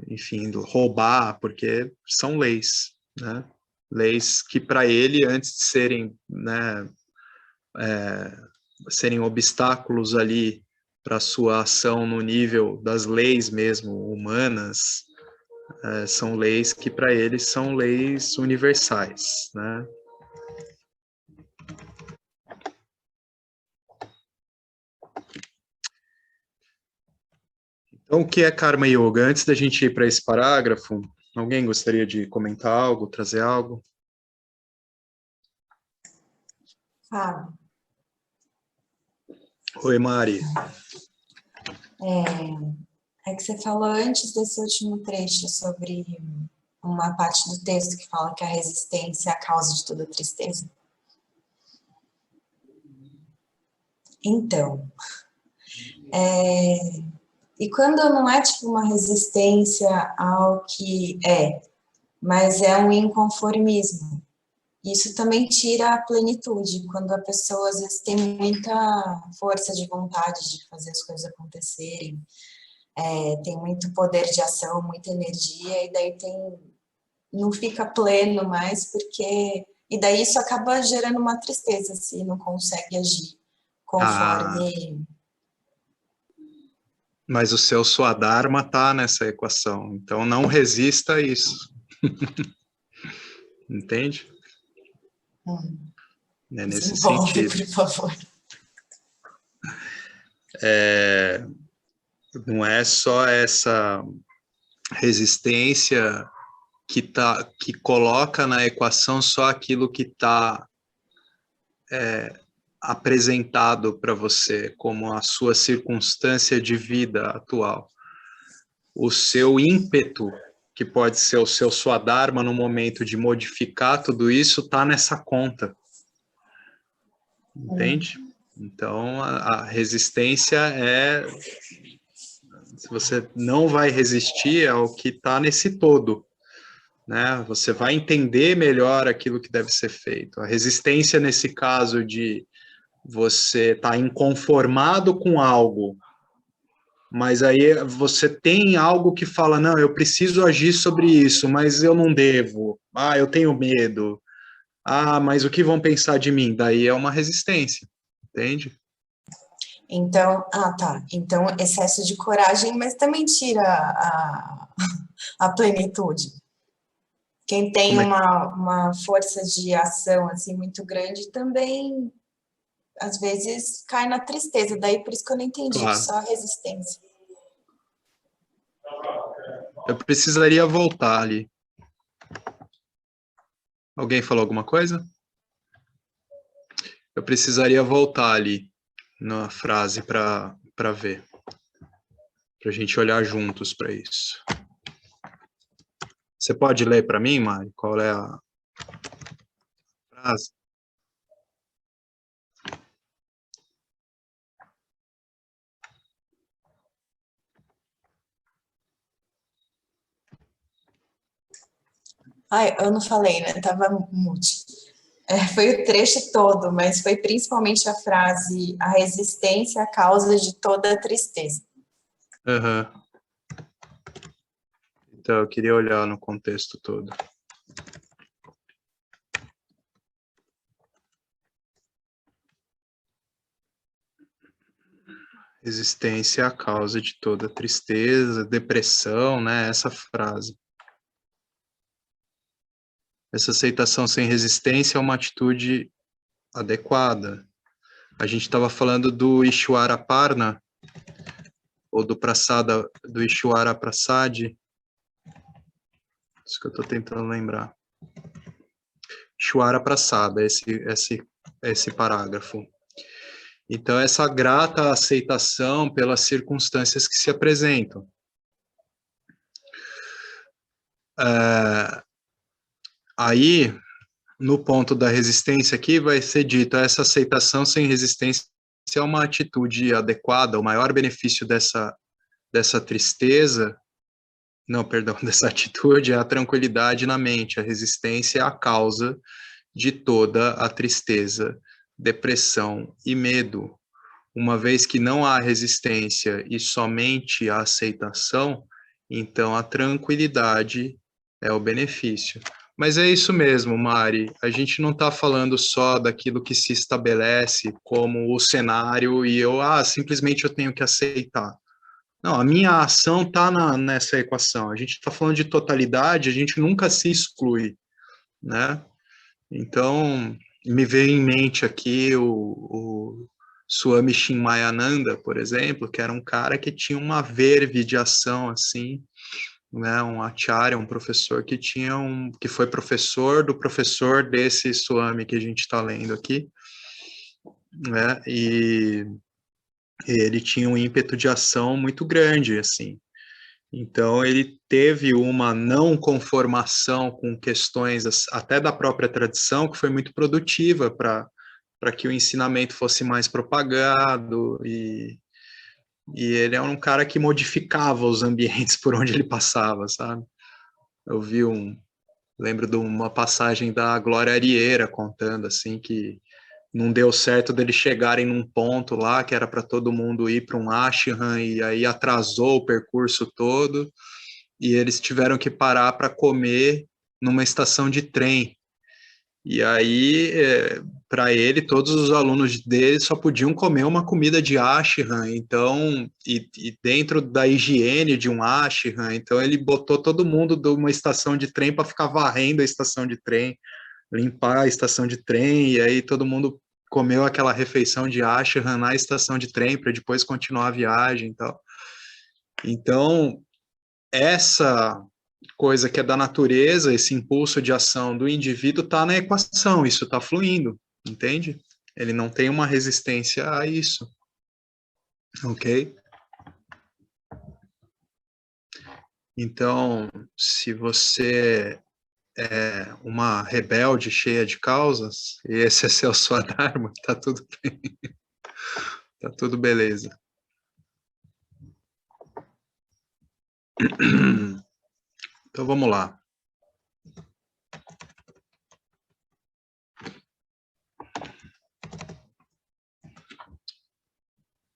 enfim, roubar, porque são leis, né? Leis que para ele, antes de serem, né, serem obstáculos ali para sua ação no nível das leis mesmo humanas, são leis que para eles são leis universais, né? Então, o que é Karma Yoga? Antes da gente ir para esse parágrafo, alguém gostaria de comentar algo, trazer algo? Oi, Mari. É que você falou antes desse último trecho sobre uma parte do texto que fala que a resistência é a causa de toda tristeza. Então, e quando não é tipo uma resistência ao que é, mas é um inconformismo, isso também tira a plenitude, quando a pessoa às vezes tem muita força de vontade de fazer as coisas acontecerem, tem muito poder de ação, muita energia, e daí não fica pleno mais, porque... E daí isso acaba gerando uma tristeza, se não consegue agir conforme... Mas o seu Swadharma está nessa equação, então não resista a isso. Entende? É nesse sentido. Por favor. Não é só essa resistência que coloca na equação só aquilo que está apresentado para você como a sua circunstância de vida atual. O seu ímpeto, que pode ser o seu Swadharma no momento de modificar tudo isso, está nessa conta. Entende? Então, a resistência se você não vai resistir ao que está nesse todo, né? Você vai entender melhor aquilo que deve ser feito. A resistência, nesse caso de você estar inconformado com algo, mas aí você tem algo que fala, não, eu preciso agir sobre isso, mas eu não devo. Eu tenho medo. Mas o que vão pensar de mim? Daí é uma resistência, entende? Então, tá. Então, excesso de coragem, mas também tira a plenitude. Quem tem uma força de ação, assim, muito grande, também, às vezes, cai na tristeza. Daí, por isso que eu não entendi, Claro. só a resistência. Eu precisaria voltar ali. Alguém falou alguma coisa? Eu precisaria voltar ali na frase para ver. Para a gente olhar juntos para isso. Você pode ler para mim, Mari? Qual é a frase? Eu não falei, né? Tava mute. Foi o trecho todo, mas foi principalmente a frase: a resistência é a causa de toda a tristeza. Uhum. Então, eu queria olhar no contexto todo. Resistência é a causa de toda tristeza, depressão, né? Essa frase. Essa aceitação sem resistência é uma atitude adequada. A gente estava falando do Ishwara Parna, ou do Prasada, do Ishwara Prasad. Isso que eu estou tentando lembrar. Ishwara Prasada, esse parágrafo. Então, essa grata aceitação pelas circunstâncias que se apresentam. Aí, no ponto da resistência aqui, vai ser dito, essa aceitação sem resistência é uma atitude adequada, o maior benefício dessa tristeza, não, perdão, dessa atitude é a tranquilidade na mente, a resistência é a causa de toda a tristeza, depressão e medo. Uma vez que não há resistência e somente a aceitação, então a tranquilidade é o benefício. Mas é isso mesmo, Mari, a gente não está falando só daquilo que se estabelece como o cenário e simplesmente eu tenho que aceitar. Não, a minha ação está nessa equação. A gente está falando de totalidade, a gente nunca se exclui, né? Então, me veio em mente aqui o Swami Chinmayananda, por exemplo, que era um cara que tinha uma verve de ação, assim, né? Um acharya, um professor que foi professor do professor desse Swami que a gente está lendo aqui, né? E ele tinha um ímpeto de ação muito grande, assim. Então, ele teve uma não conformação com questões até da própria tradição, que foi muito produtiva para que o ensinamento fosse mais propagado, e ele é um cara que modificava os ambientes por onde ele passava, sabe? Eu lembro de uma passagem da Glória Arieira contando, assim, que não deu certo deles chegarem num ponto lá que era para todo mundo ir para um ashram, e aí atrasou o percurso todo, e eles tiveram que parar para comer numa estação de trem. E aí, para ele, todos os alunos dele só podiam comer uma comida de ashram, então, e dentro da higiene de um ashram, então ele botou todo mundo de uma estação de trem para ficar varrendo a estação de trem, limpar a estação de trem, e aí todo mundo comeu aquela refeição de ashram na estação de trem para depois continuar a viagem e tal. Então, essa coisa que é da natureza, esse impulso de ação do indivíduo está na equação, isso está fluindo, entende? Ele não tem uma resistência a isso, ok? Então, se você é uma rebelde cheia de causas, e esse é seu Swadharma, tá tudo bem, tá tudo beleza. Então vamos lá.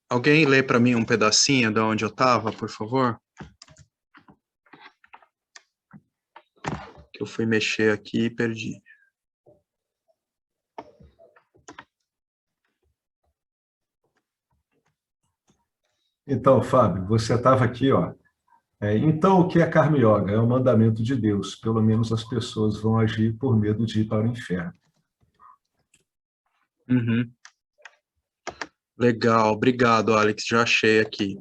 Alguém lê para mim um pedacinho de onde eu estava, por favor? Que eu fui mexer aqui e perdi. Então, Fábio, você estava aqui, ó. Então, o que é Karma Yoga? É um mandamento de Deus. Pelo menos as pessoas vão agir por medo de ir para o inferno. Uhum. Legal, obrigado, Alex. Já achei aqui.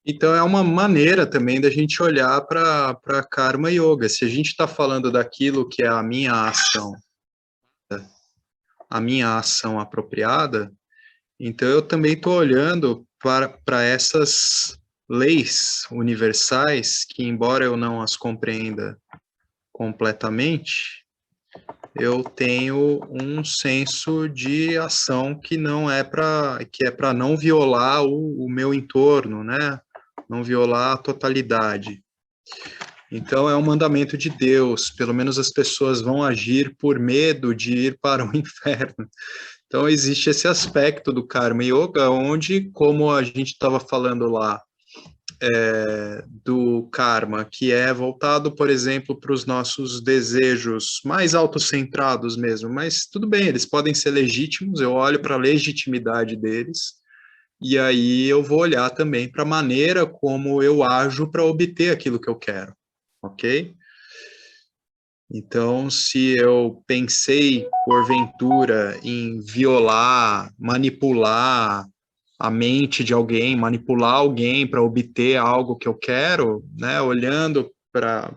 Então, é uma maneira também da gente olhar para Karma Yoga. Se a gente está falando daquilo que é a minha ação apropriada, então eu também estou olhando para essas leis universais que, embora eu não as compreenda completamente, eu tenho um senso de ação que não é para não violar o meu entorno, né? Não violar a totalidade. Então é um mandamento de Deus, pelo menos as pessoas vão agir por medo de ir para o inferno. Então existe esse aspecto do Karma Yoga, onde, como a gente estava falando lá, do karma, que é voltado, por exemplo, para os nossos desejos mais autocentrados mesmo, mas tudo bem, eles podem ser legítimos, eu olho para a legitimidade deles, e aí eu vou olhar também para a maneira como eu ajo para obter aquilo que eu quero, ok? Então, se eu pensei, porventura, em violar, manipular a mente de alguém, manipular alguém para obter algo que eu quero, né, olhando para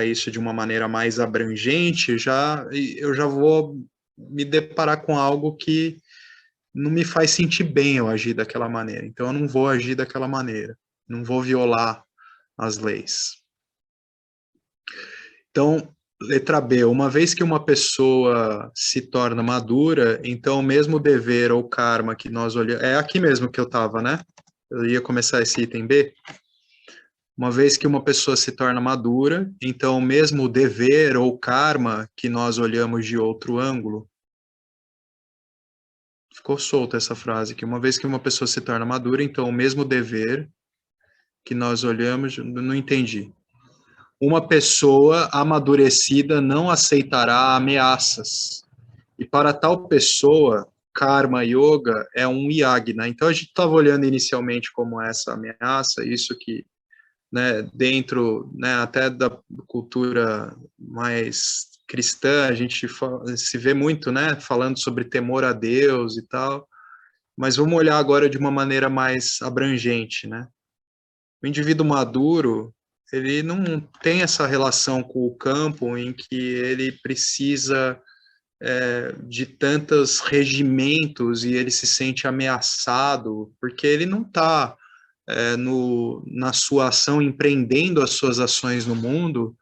isso de uma maneira mais abrangente, eu já vou me deparar com algo que não me faz sentir bem eu agir daquela maneira. Então, eu não vou agir daquela maneira, não vou violar as leis. Então, letra B, uma vez que uma pessoa se torna madura, então o mesmo dever ou karma que nós olhamos... É aqui mesmo que eu estava, né? Eu ia começar esse item B. Uma vez que uma pessoa se torna madura, então o mesmo dever ou karma que nós olhamos de outro ângulo. Ficou solta essa frase, que uma vez que uma pessoa se torna madura, então o mesmo dever que nós olhamos... Não entendi. uma pessoa amadurecida não aceitará ameaças. E para tal pessoa, Karma Yoga é um yagna. Então a gente estava olhando inicialmente como essa ameaça, isso que, né, dentro, né, até da cultura mais cristã, a gente se vê muito, né, falando sobre temor a Deus e tal, mas vamos olhar agora de uma maneira mais abrangente, né? O indivíduo maduro, ele não tem essa relação com o campo em que ele precisa de tantos regimentos e ele se sente ameaçado, porque ele não está na sua ação, empreendendo as suas ações no mundo,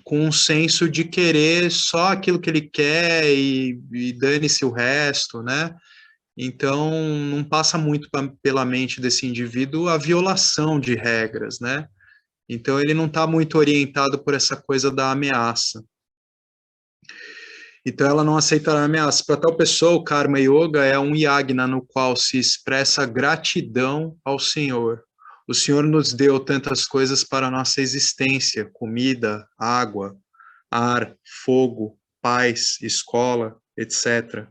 com um senso de querer só aquilo que ele quer e dane-se o resto, né? Então, não passa muito pela mente desse indivíduo a violação de regras, né? Então, ele não está muito orientado por essa coisa da ameaça. Então, ela não aceitará ameaça. Para tal pessoa, o Karma Yoga é um yagna no qual se expressa gratidão ao Senhor. O Senhor nos deu tantas coisas para a nossa existência: comida, água, ar, fogo, paz, escola, etc.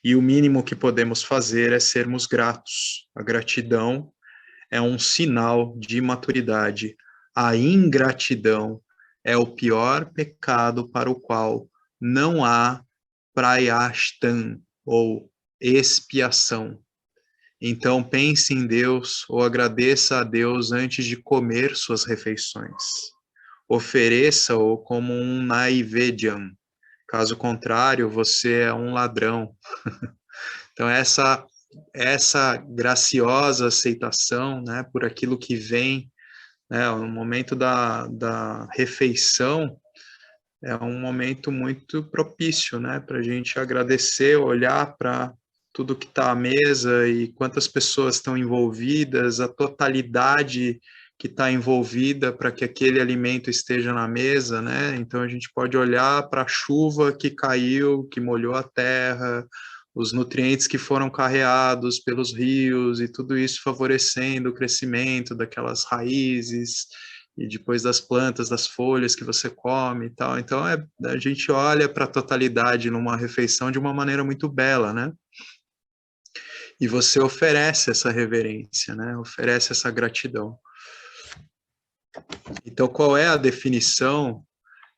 E o mínimo que podemos fazer é sermos gratos. A gratidão é um sinal de maturidade. A ingratidão é o pior pecado para o qual não há prayashtan, ou expiação. Então pense em Deus ou agradeça a Deus antes de comer suas refeições. Ofereça-o como um naivedyam. Caso contrário, você é um ladrão. Então essa graciosa aceitação, né, por aquilo que vem, né, no momento da refeição, é um momento muito propício, né, para a gente agradecer, olhar para tudo que está à mesa e quantas pessoas estão envolvidas, a totalidade que está envolvida para que aquele alimento esteja na mesa, né? Então a gente pode olhar para a chuva que caiu, que molhou a terra, os nutrientes que foram carreados pelos rios e tudo isso favorecendo o crescimento daquelas raízes e depois das plantas, das folhas que você come e tal. Então a gente olha para a totalidade numa refeição de uma maneira muito bela, né? E você oferece essa reverência, né? Oferece essa gratidão. Então, qual é a definição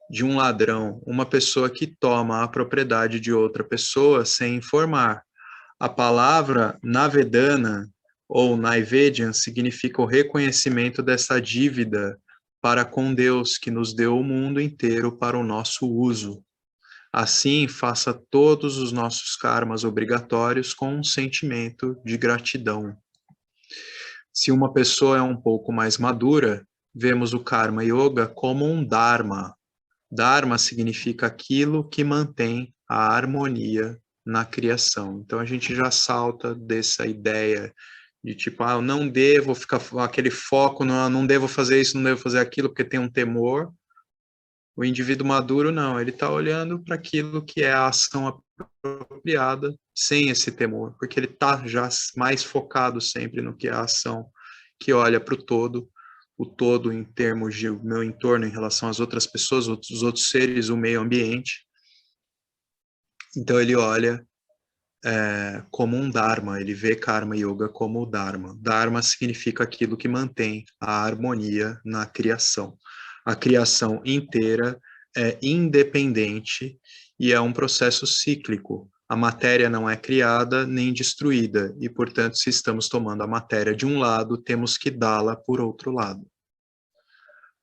de um ladrão? Uma pessoa que toma a propriedade de outra pessoa sem informar. A palavra navedana ou naivedyan significa o reconhecimento dessa dívida para com Deus, que nos deu o mundo inteiro para o nosso uso. Assim, faça todos os nossos karmas obrigatórios com um sentimento de gratidão. Se uma pessoa é um pouco mais madura, vemos o Karma Yoga como um Dharma. Dharma significa aquilo que mantém a harmonia na criação. Então a gente já salta dessa ideia de tipo, eu não devo ficar aquele foco, não devo fazer isso, não devo fazer aquilo, porque tem um temor. O indivíduo maduro, não, ele está olhando para aquilo que é a ação apropriada, sem esse temor, porque ele está já mais focado sempre no que é a ação, que olha para o todo em termos de meu entorno em relação às outras pessoas, os outros seres, o meio ambiente. Então ele olha como um Dharma, ele vê Karma Yoga como o Dharma. Dharma significa aquilo que mantém a harmonia na criação. A criação inteira é independente e é um processo cíclico. A matéria não é criada nem destruída, e, portanto, se estamos tomando a matéria de um lado, temos que dá-la por outro lado.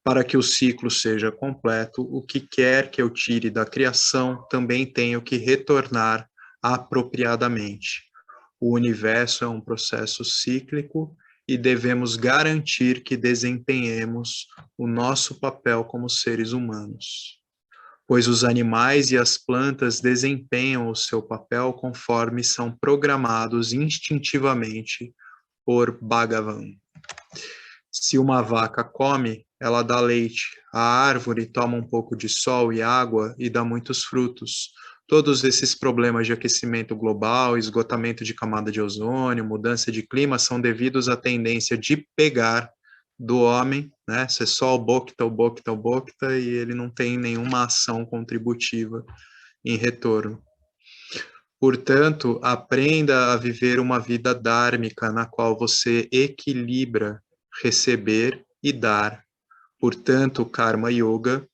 Para que o ciclo seja completo, o que quer que eu tire da criação, também tenho que retornar apropriadamente. O universo é um processo cíclico e devemos garantir que desempenhemos o nosso papel como seres humanos, pois os animais e as plantas desempenham o seu papel conforme são programados instintivamente por Bhagavan. Se uma vaca come, ela dá leite. A árvore toma um pouco de sol e água e dá muitos frutos. Todos esses problemas de aquecimento global, esgotamento de camada de ozônio, mudança de clima são devidos à tendência de pegar do homem, né? Ser só o Bhokta, e ele não tem nenhuma ação contributiva em retorno. Portanto, aprenda a viver uma vida dhármica na qual você equilibra receber e dar. Portanto, o Karma Yoga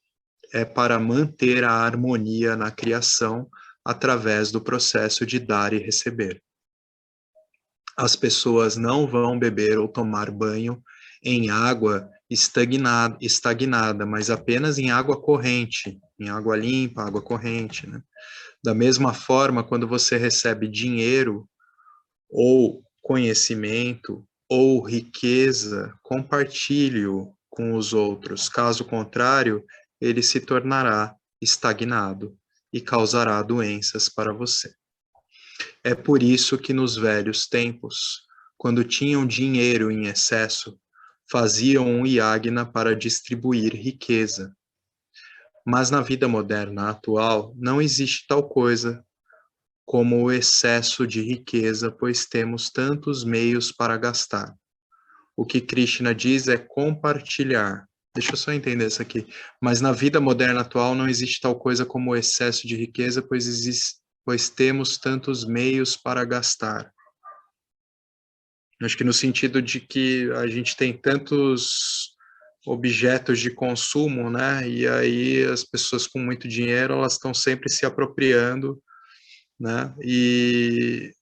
é para manter a harmonia na criação através do processo de dar e receber. As pessoas não vão beber ou tomar banho em água estagnada, mas apenas em água corrente, em água limpa, água corrente, né? Da mesma forma, quando você recebe dinheiro ou conhecimento ou riqueza, compartilhe-o com os outros. Caso contrário, ele se tornará estagnado e causará doenças para você. É por isso que nos velhos tempos, quando tinham dinheiro em excesso, faziam um yagna para distribuir riqueza. Mas na vida moderna atual, não existe tal coisa como o excesso de riqueza, pois temos tantos meios para gastar. O que Krishna diz é compartilhar. Deixa eu só entender isso aqui. Mas na vida moderna atual não existe tal coisa como o excesso de riqueza, pois temos tantos meios para gastar. Acho que no sentido de que a gente tem tantos objetos de consumo, né? E aí as pessoas com muito dinheiro, elas estão sempre se apropriando, né? E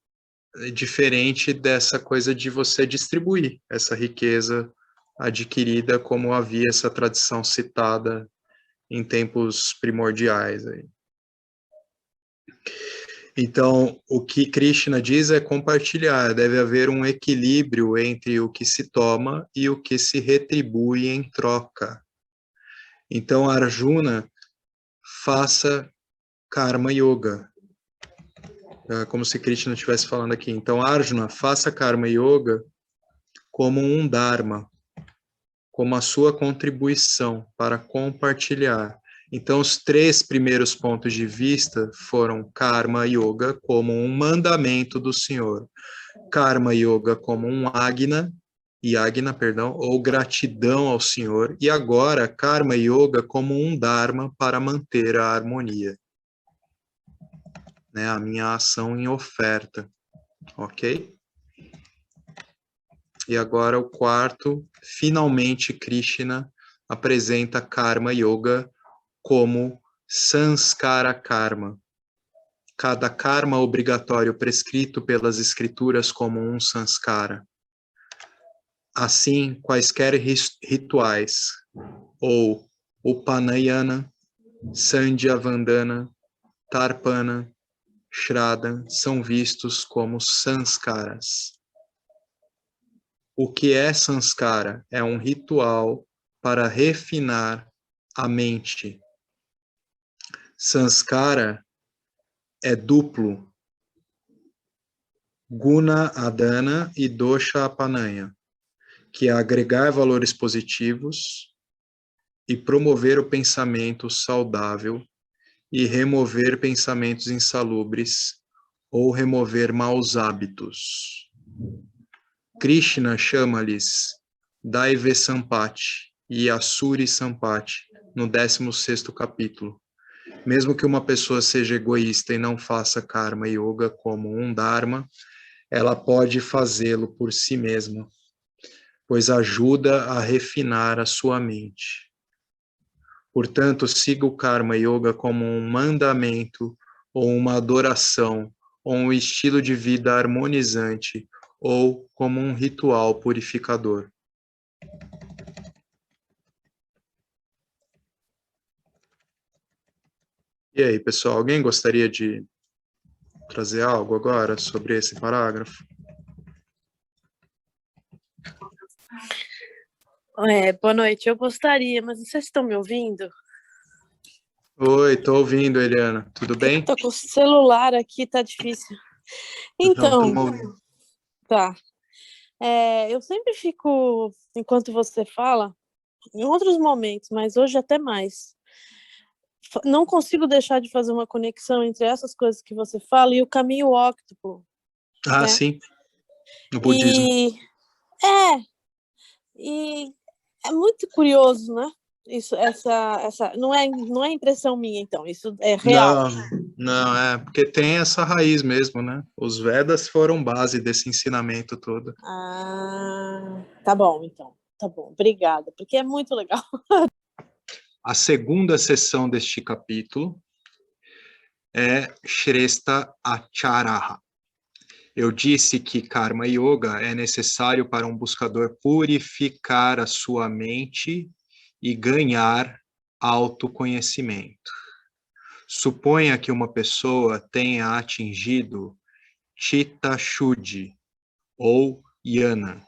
é diferente dessa coisa de você distribuir essa riqueza adquirida, como havia essa tradição citada em tempos primordiais aí. Então, o que Krishna diz é compartilhar, deve haver um equilíbrio entre o que se toma e o que se retribui em troca. Então, Arjuna, faça Karma Yoga. É como se Krishna estivesse falando aqui. Então, Arjuna, faça Karma Yoga como um Dharma, como a sua contribuição para compartilhar. Então, os 3 primeiros pontos de vista foram Karma Yoga como um mandamento do Senhor, Karma Yoga como um yagna, ou gratidão ao Senhor, e agora Karma Yoga como um Dharma para manter a harmonia, né? A minha ação em oferta, ok? E agora o quarto, finalmente Krishna apresenta Karma Yoga como Sanskara Karma. Cada karma obrigatório prescrito pelas escrituras como um sanskara. Assim, quaisquer rituais, ou Upanayana, Sandhya Vandana, Tarpana, Shraddha, são vistos como sanskaras. O que é sanskara? É um ritual para refinar a mente. Sanskara é duplo, guna adana e dosha apanaya, que é agregar valores positivos e promover o pensamento saudável e remover pensamentos insalubres ou remover maus hábitos. Krishna chama-lhes Daive Sampati e Asuri Sampati no 16º capítulo. Mesmo que uma pessoa seja egoísta e não faça Karma Yoga como um Dharma, ela pode fazê-lo por si mesma, pois ajuda a refinar a sua mente. Portanto, siga o Karma Yoga como um mandamento, ou uma adoração, ou um estilo de vida harmonizante, ou como um ritual purificador. E aí, pessoal, alguém gostaria de trazer algo agora sobre esse parágrafo? Boa noite, eu gostaria, mas não sei se estão me ouvindo. Oi, estou ouvindo, Eliana. Tudo bem? Estou com o celular aqui, tá difícil. Então, tá. Eu sempre fico, enquanto você fala, em outros momentos, mas hoje até mais. Não consigo deixar de fazer uma conexão entre essas coisas que você fala e o caminho óctuplo. Ah, né? Sim. No budismo. E É muito curioso, né? Isso, essa não é impressão minha, então, isso é real. Não, porque tem essa raiz mesmo, né? Os Vedas foram base desse ensinamento todo. Ah, tá bom, então. Tá bom, obrigada, porque é muito legal. A segunda seção deste capítulo é Shrestha Acharaha. Eu disse que Karma Yoga é necessário para um buscador purificar a sua mente e ganhar autoconhecimento. Suponha que uma pessoa tenha atingido Chitta Shuddhi ou Jnana.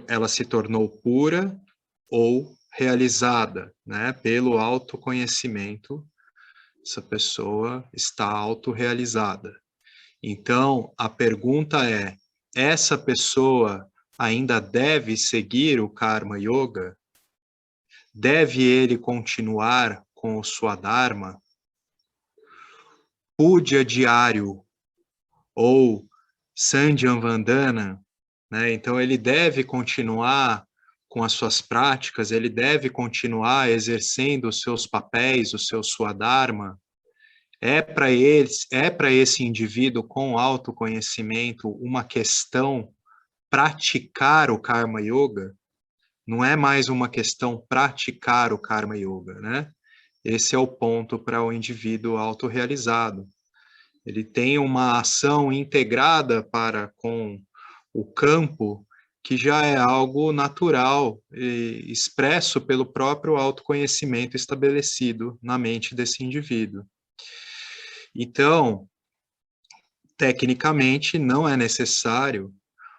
Ela se tornou pura ou realizada, né? Pelo autoconhecimento, essa pessoa está autorrealizada. Então, a pergunta é, essa pessoa ainda deve seguir o Karma Yoga? Deve ele continuar com o Swadharma? Puja diário ou Sandhya Vandana, né? Então ele deve continuar com as suas práticas, ele deve continuar exercendo os seus papéis, o seu Swadharma. É para esse indivíduo com autoconhecimento uma questão praticar o Karma Yoga? Não é mais uma questão praticar o Karma Yoga, né? Esse é o ponto para o indivíduo autorrealizado. Ele tem uma ação integrada para com o campo que já é algo natural e expresso pelo próprio autoconhecimento estabelecido na mente desse indivíduo. Então, tecnicamente, não é necessário,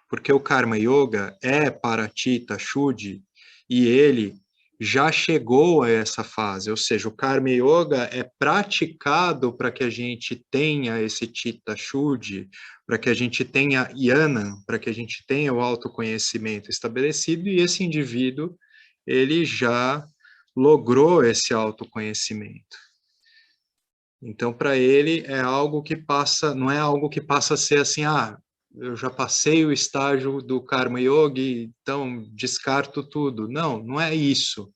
porque o Karma Yoga é para Chitta Shuddhi e ele já chegou a essa fase, ou seja, o Karma Yoga é praticado para que a gente tenha esse Chitta Shuddhi, para que a gente tenha Jnana, para que a gente tenha o autoconhecimento estabelecido, e esse indivíduo, ele já logrou esse autoconhecimento. Então, para ele, é algo que passa, não é algo que passa a ser assim, eu já passei o estágio do Karma Yoga, então descarto tudo. Não, não é isso.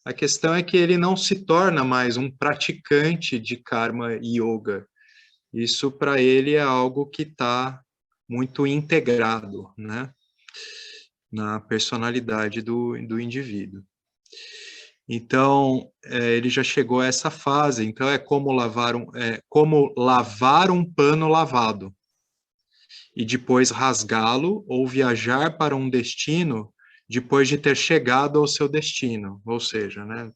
A questão é que ele não se torna mais um praticante de Karma Yoga. Isso, para ele, é algo que está muito integrado, né, na personalidade do indivíduo. Então, ele já chegou a essa fase. Então, é como lavar um pano lavado e depois rasgá-lo ou viajar para um destino depois de ter chegado ao seu destino. Ou seja, né,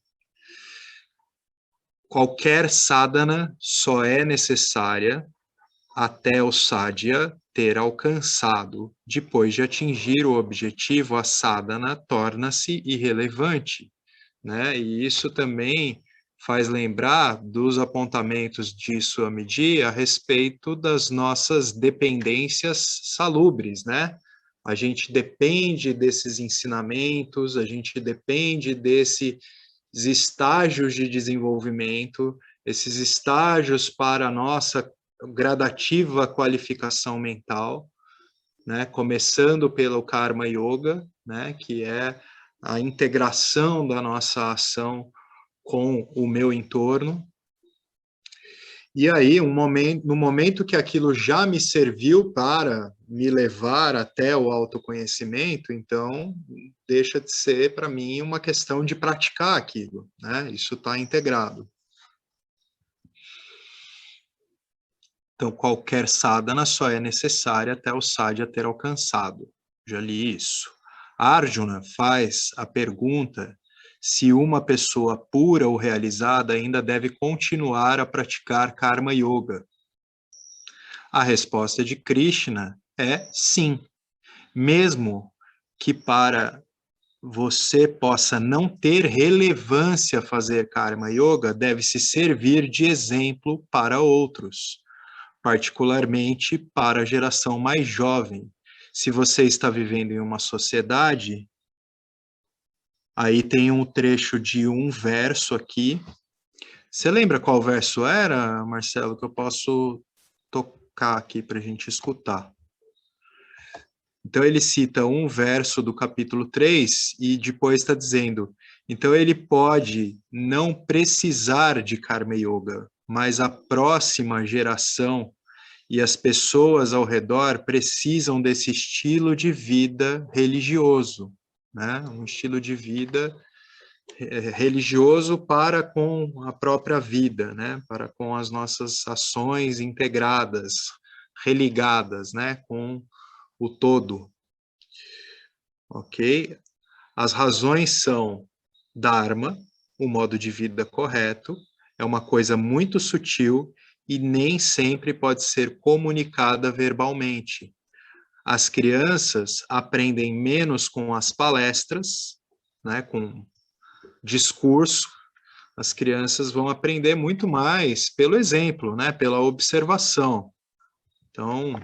qualquer sadhana só é necessária até o sadhya ter alcançado. Depois de atingir o objetivo, a sadhana torna-se irrelevante, né? E isso também faz lembrar dos apontamentos de Swamiji a respeito das nossas dependências salubres, né? A gente depende desses ensinamentos, a gente depende desses estágios de desenvolvimento, esses estágios para a nossa gradativa qualificação mental, né? Começando pelo Karma Yoga, né? Que é a integração da nossa ação com o meu entorno. E aí, no momento que aquilo já me serviu para me levar até o autoconhecimento, então deixa de ser, para mim, uma questão de praticar aquilo, né? Isso está integrado. Então, qualquer sadhana só é necessária até o sadhya ter alcançado. Já li isso. Arjuna faz a pergunta se uma pessoa pura ou realizada ainda deve continuar a praticar Karma Yoga. A resposta de Krishna é sim. Mesmo que para você possa não ter relevância fazer Karma Yoga, deve-se servir de exemplo para outros, particularmente para a geração mais jovem. Se você está vivendo em uma sociedade, aí tem um trecho de um verso aqui. Você lembra qual verso era, Marcelo, que eu posso tocar aqui para a gente escutar? Então, ele cita um verso do capítulo 3 e depois está dizendo, então ele pode não precisar de Karma Yoga, mas a próxima geração e as pessoas ao redor precisam desse estilo de vida religioso, né? Um estilo de vida religioso para com a própria vida, né? Para com as nossas ações integradas, religadas, né? Com o todo, ok? As razões são Dharma, o modo de vida correto, é uma coisa muito sutil e nem sempre pode ser comunicada verbalmente. As crianças aprendem menos com as palestras, né, com discurso. As crianças vão aprender muito mais pelo exemplo, né, pela observação. Então,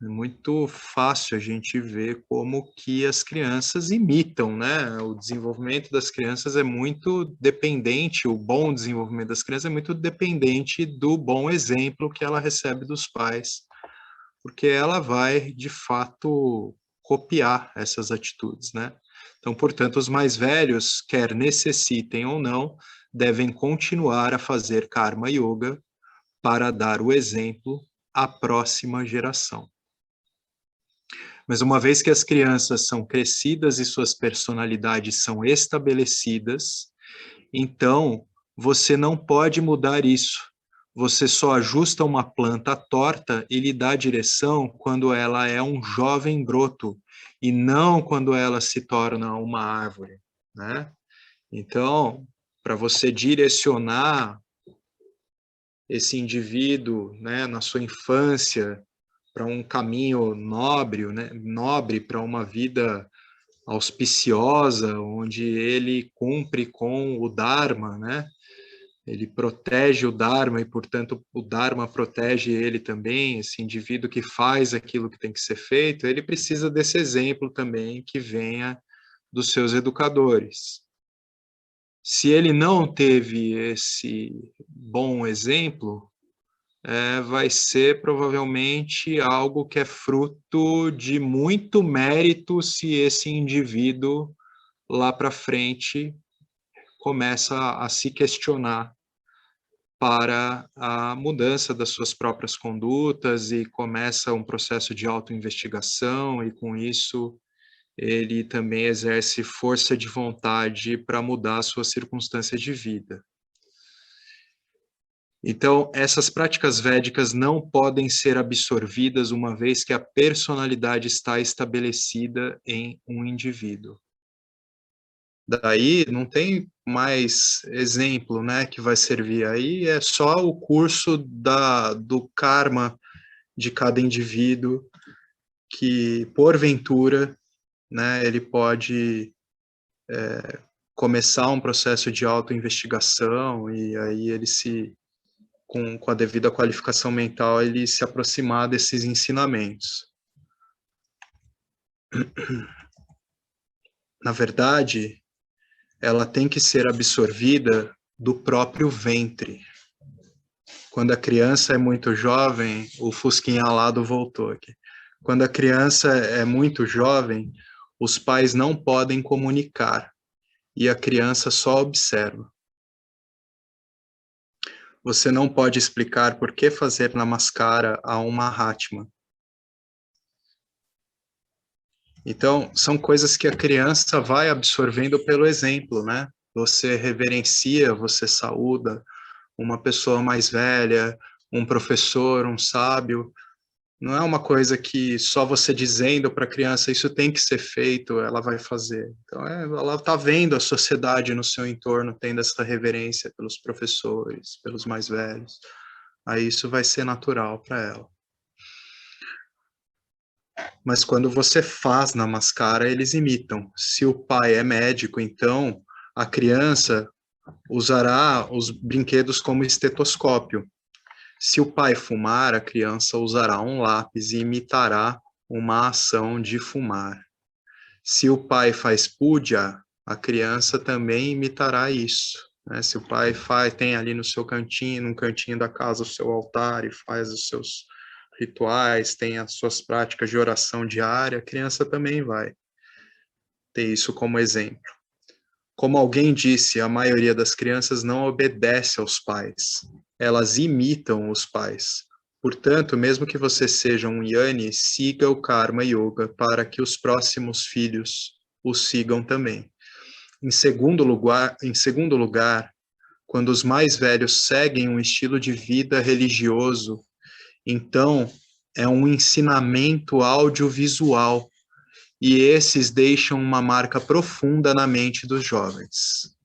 é muito fácil a gente ver como que as crianças imitam, né? O desenvolvimento das crianças é muito dependente, o bom desenvolvimento das crianças é muito dependente do bom exemplo que ela recebe dos pais, porque ela vai, de fato, copiar essas atitudes, né? Então, portanto, os mais velhos, quer necessitem ou não, devem continuar a fazer Karma Yoga para dar o exemplo à próxima geração. Mas uma vez que as crianças são crescidas e suas personalidades são estabelecidas, então você não pode mudar isso. Você só ajusta uma planta torta e lhe dá direção quando ela é um jovem broto, e não quando ela se torna uma árvore, né? Então, para você direcionar esse indivíduo, né, na sua infância, para um caminho nobre, né, nobre para uma vida auspiciosa, onde ele cumpre com o Dharma, né? Ele protege o Dharma e, portanto, o Dharma protege ele também, esse indivíduo que faz aquilo que tem que ser feito, ele precisa desse exemplo também que venha dos seus educadores. Se ele não teve esse bom exemplo, vai ser provavelmente algo que é fruto de muito mérito se esse indivíduo lá para frente começa a se questionar para a mudança das suas próprias condutas e começa um processo de autoinvestigação, e com isso ele também exerce força de vontade para mudar a sua circunstância de vida. Então, essas práticas védicas não podem ser absorvidas uma vez que a personalidade está estabelecida em um indivíduo. Daí não tem mais exemplo, né, que vai servir. Aí é só o curso do karma de cada indivíduo que, porventura, né, ele pode começar um processo de autoinvestigação e aí ele com a devida qualificação mental, ele se aproximar desses ensinamentos. Na verdade, ela tem que ser absorvida do próprio ventre. Quando a criança é muito jovem, o Fusquinha alado voltou aqui. Quando a criança é muito jovem, os pais não podem comunicar e a criança só observa. Você não pode explicar por que fazer namaskara a uma Mahatma. Então, são coisas que a criança vai absorvendo pelo exemplo, né? Você reverencia, você saúda uma pessoa mais velha, um professor, um sábio. Não é uma coisa que só você dizendo para a criança isso tem que ser feito, ela vai fazer. Então, ela está vendo a sociedade no seu entorno tendo essa reverência pelos professores, pelos mais velhos. Aí isso vai ser natural para ela. Mas quando você faz namaskara, eles imitam. Se o pai é médico, então a criança usará os brinquedos como estetoscópio. Se o pai fumar, a criança usará um lápis e imitará uma ação de fumar. Se o pai faz puja, a criança também imitará isso, né? Se o pai tem ali no seu cantinho, num cantinho da casa, o seu altar e faz os seus rituais, tem as suas práticas de oração diária, a criança também vai ter isso como exemplo. Como alguém disse, a maioria das crianças não obedece aos pais, elas imitam os pais. Portanto, mesmo que você seja um Jnani, siga o Karma Yoga para que os próximos filhos o sigam também. Em segundo lugar, quando os mais velhos seguem um estilo de vida religioso, então é um ensinamento audiovisual, e esses deixam uma marca profunda na mente dos jovens.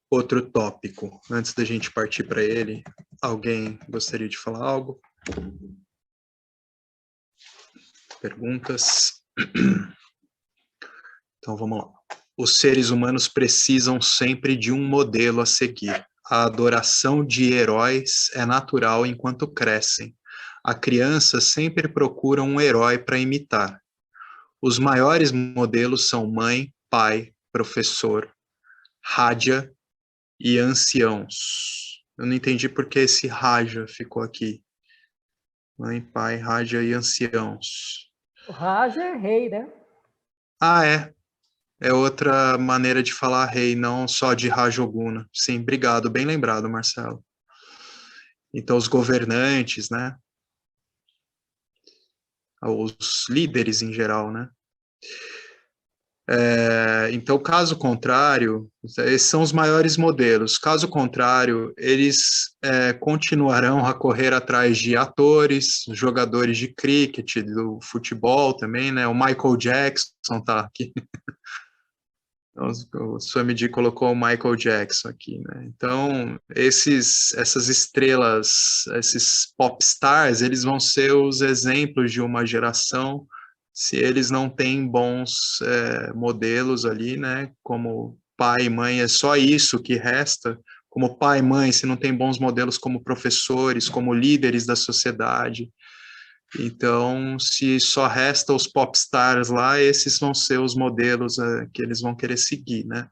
Outro tópico, antes da gente partir para ele, alguém gostaria de falar algo? Perguntas? Então vamos lá. Os seres humanos precisam sempre de um modelo a seguir. A adoração de heróis é natural enquanto crescem. A criança sempre procura um herói para imitar. Os maiores modelos são mãe, pai, professor, Raja e anciãos. Eu não entendi por que esse Raja ficou aqui. Mãe, pai, Raja e anciãos. O Raja é rei, né? Ah, é. É outra maneira de falar rei, não só de Rajoguna. Sim, obrigado. Bem lembrado, Marcelo. Então, os governantes, né? Os líderes em geral, né? Então, caso contrário, esses são os maiores modelos. Caso contrário, eles continuarão a correr atrás de atores, jogadores de cricket, do futebol também, né? O Michael Jackson está aqui. O Swamiji colocou o Michael Jackson aqui, né? Então, essas estrelas, esses pop stars, eles vão ser os exemplos de uma geração, se eles não têm bons modelos ali, né? Como pai e mãe, é só isso que resta. Como pai e mãe, se não tem bons modelos como professores, como líderes da sociedade. Então, se só resta os popstars lá, esses vão ser os modelos que eles vão querer seguir, né?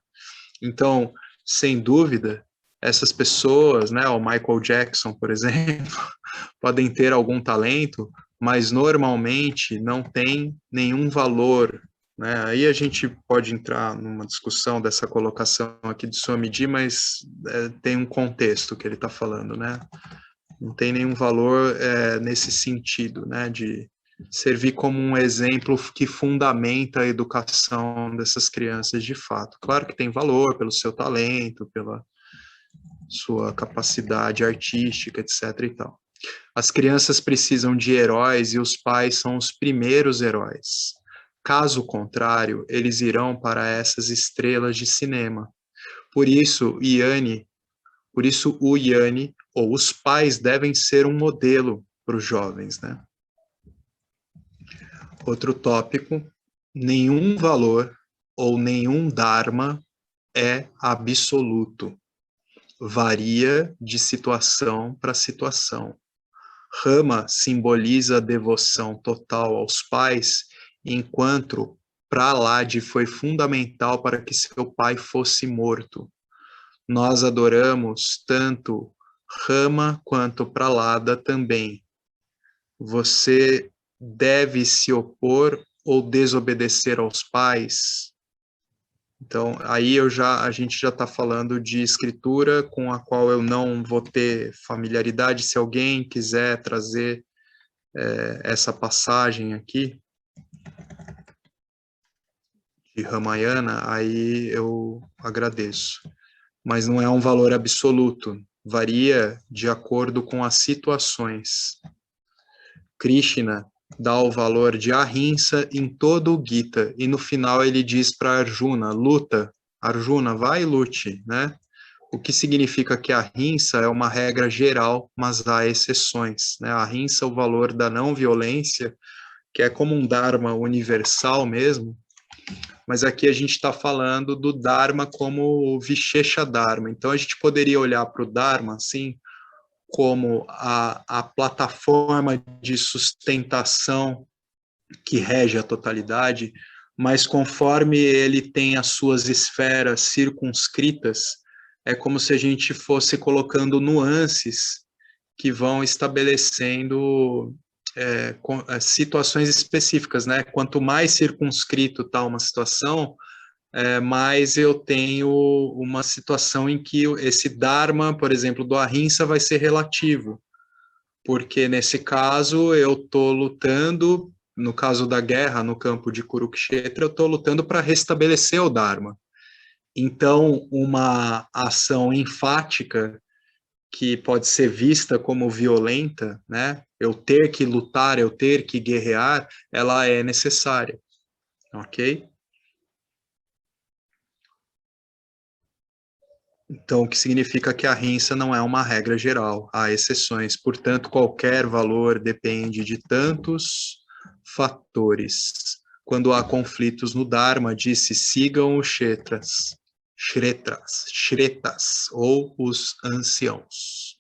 Então, sem dúvida, essas pessoas, né, o Michael Jackson, por exemplo, podem ter algum talento, mas normalmente não tem nenhum valor, né? Aí a gente pode entrar numa discussão dessa colocação aqui de Swamiji, mas tem um contexto que ele está falando, né? Não tem nenhum valor nesse sentido, né, de servir como um exemplo que fundamenta a educação dessas crianças de fato. Claro que tem valor pelo seu talento, pela sua capacidade artística, etc. e tal. As crianças precisam de heróis e os pais são os primeiros heróis. Caso contrário, eles irão para essas estrelas de cinema. Por isso, o Jnani, ou os pais, devem ser um modelo para os jovens, né? Outro tópico, nenhum valor ou nenhum dharma é absoluto. Varia de situação para situação. Rama simboliza a devoção total aos pais, enquanto Prahlad foi fundamental para que seu pai fosse morto. Nós adoramos tanto Rama quanto Prahlada também. Você deve se opor ou desobedecer aos pais? Então, aí a gente já está falando de escritura com a qual eu não vou ter familiaridade. Se alguém quiser trazer essa passagem aqui, de Ramayana, aí eu agradeço. Mas não é um valor absoluto, varia de acordo com as situações. Krishna dá o valor de ahimsa em todo o Gita, e no final ele diz para Arjuna, luta, Arjuna, vai e lute, né? O que significa que a ahimsa é uma regra geral, mas há exceções, né? A ahimsa é o valor da não violência, que é como um dharma universal mesmo, mas aqui a gente está falando do Dharma como o Vishesha Dharma. Então, a gente poderia olhar para o Dharma, assim, como a plataforma de sustentação que rege a totalidade, mas conforme ele tem as suas esferas circunscritas, é como se a gente fosse colocando nuances que vão estabelecendo situações específicas, né? Quanto mais circunscrito está uma situação, mais eu tenho uma situação em que esse Dharma, por exemplo, do Ahimsa vai ser relativo, porque nesse caso eu estou lutando, no caso da guerra no campo de Kurukshetra, eu estou lutando para restabelecer o Dharma. Então, uma ação enfática que pode ser vista como violenta, né? Eu ter que lutar, eu ter que guerrear, ela é necessária, ok? Então, o que significa que a rinça não é uma regra geral, há exceções. Portanto, qualquer valor depende de tantos fatores. Quando há conflitos no Dharma, disse, sigam os shretas, ou os anciãos.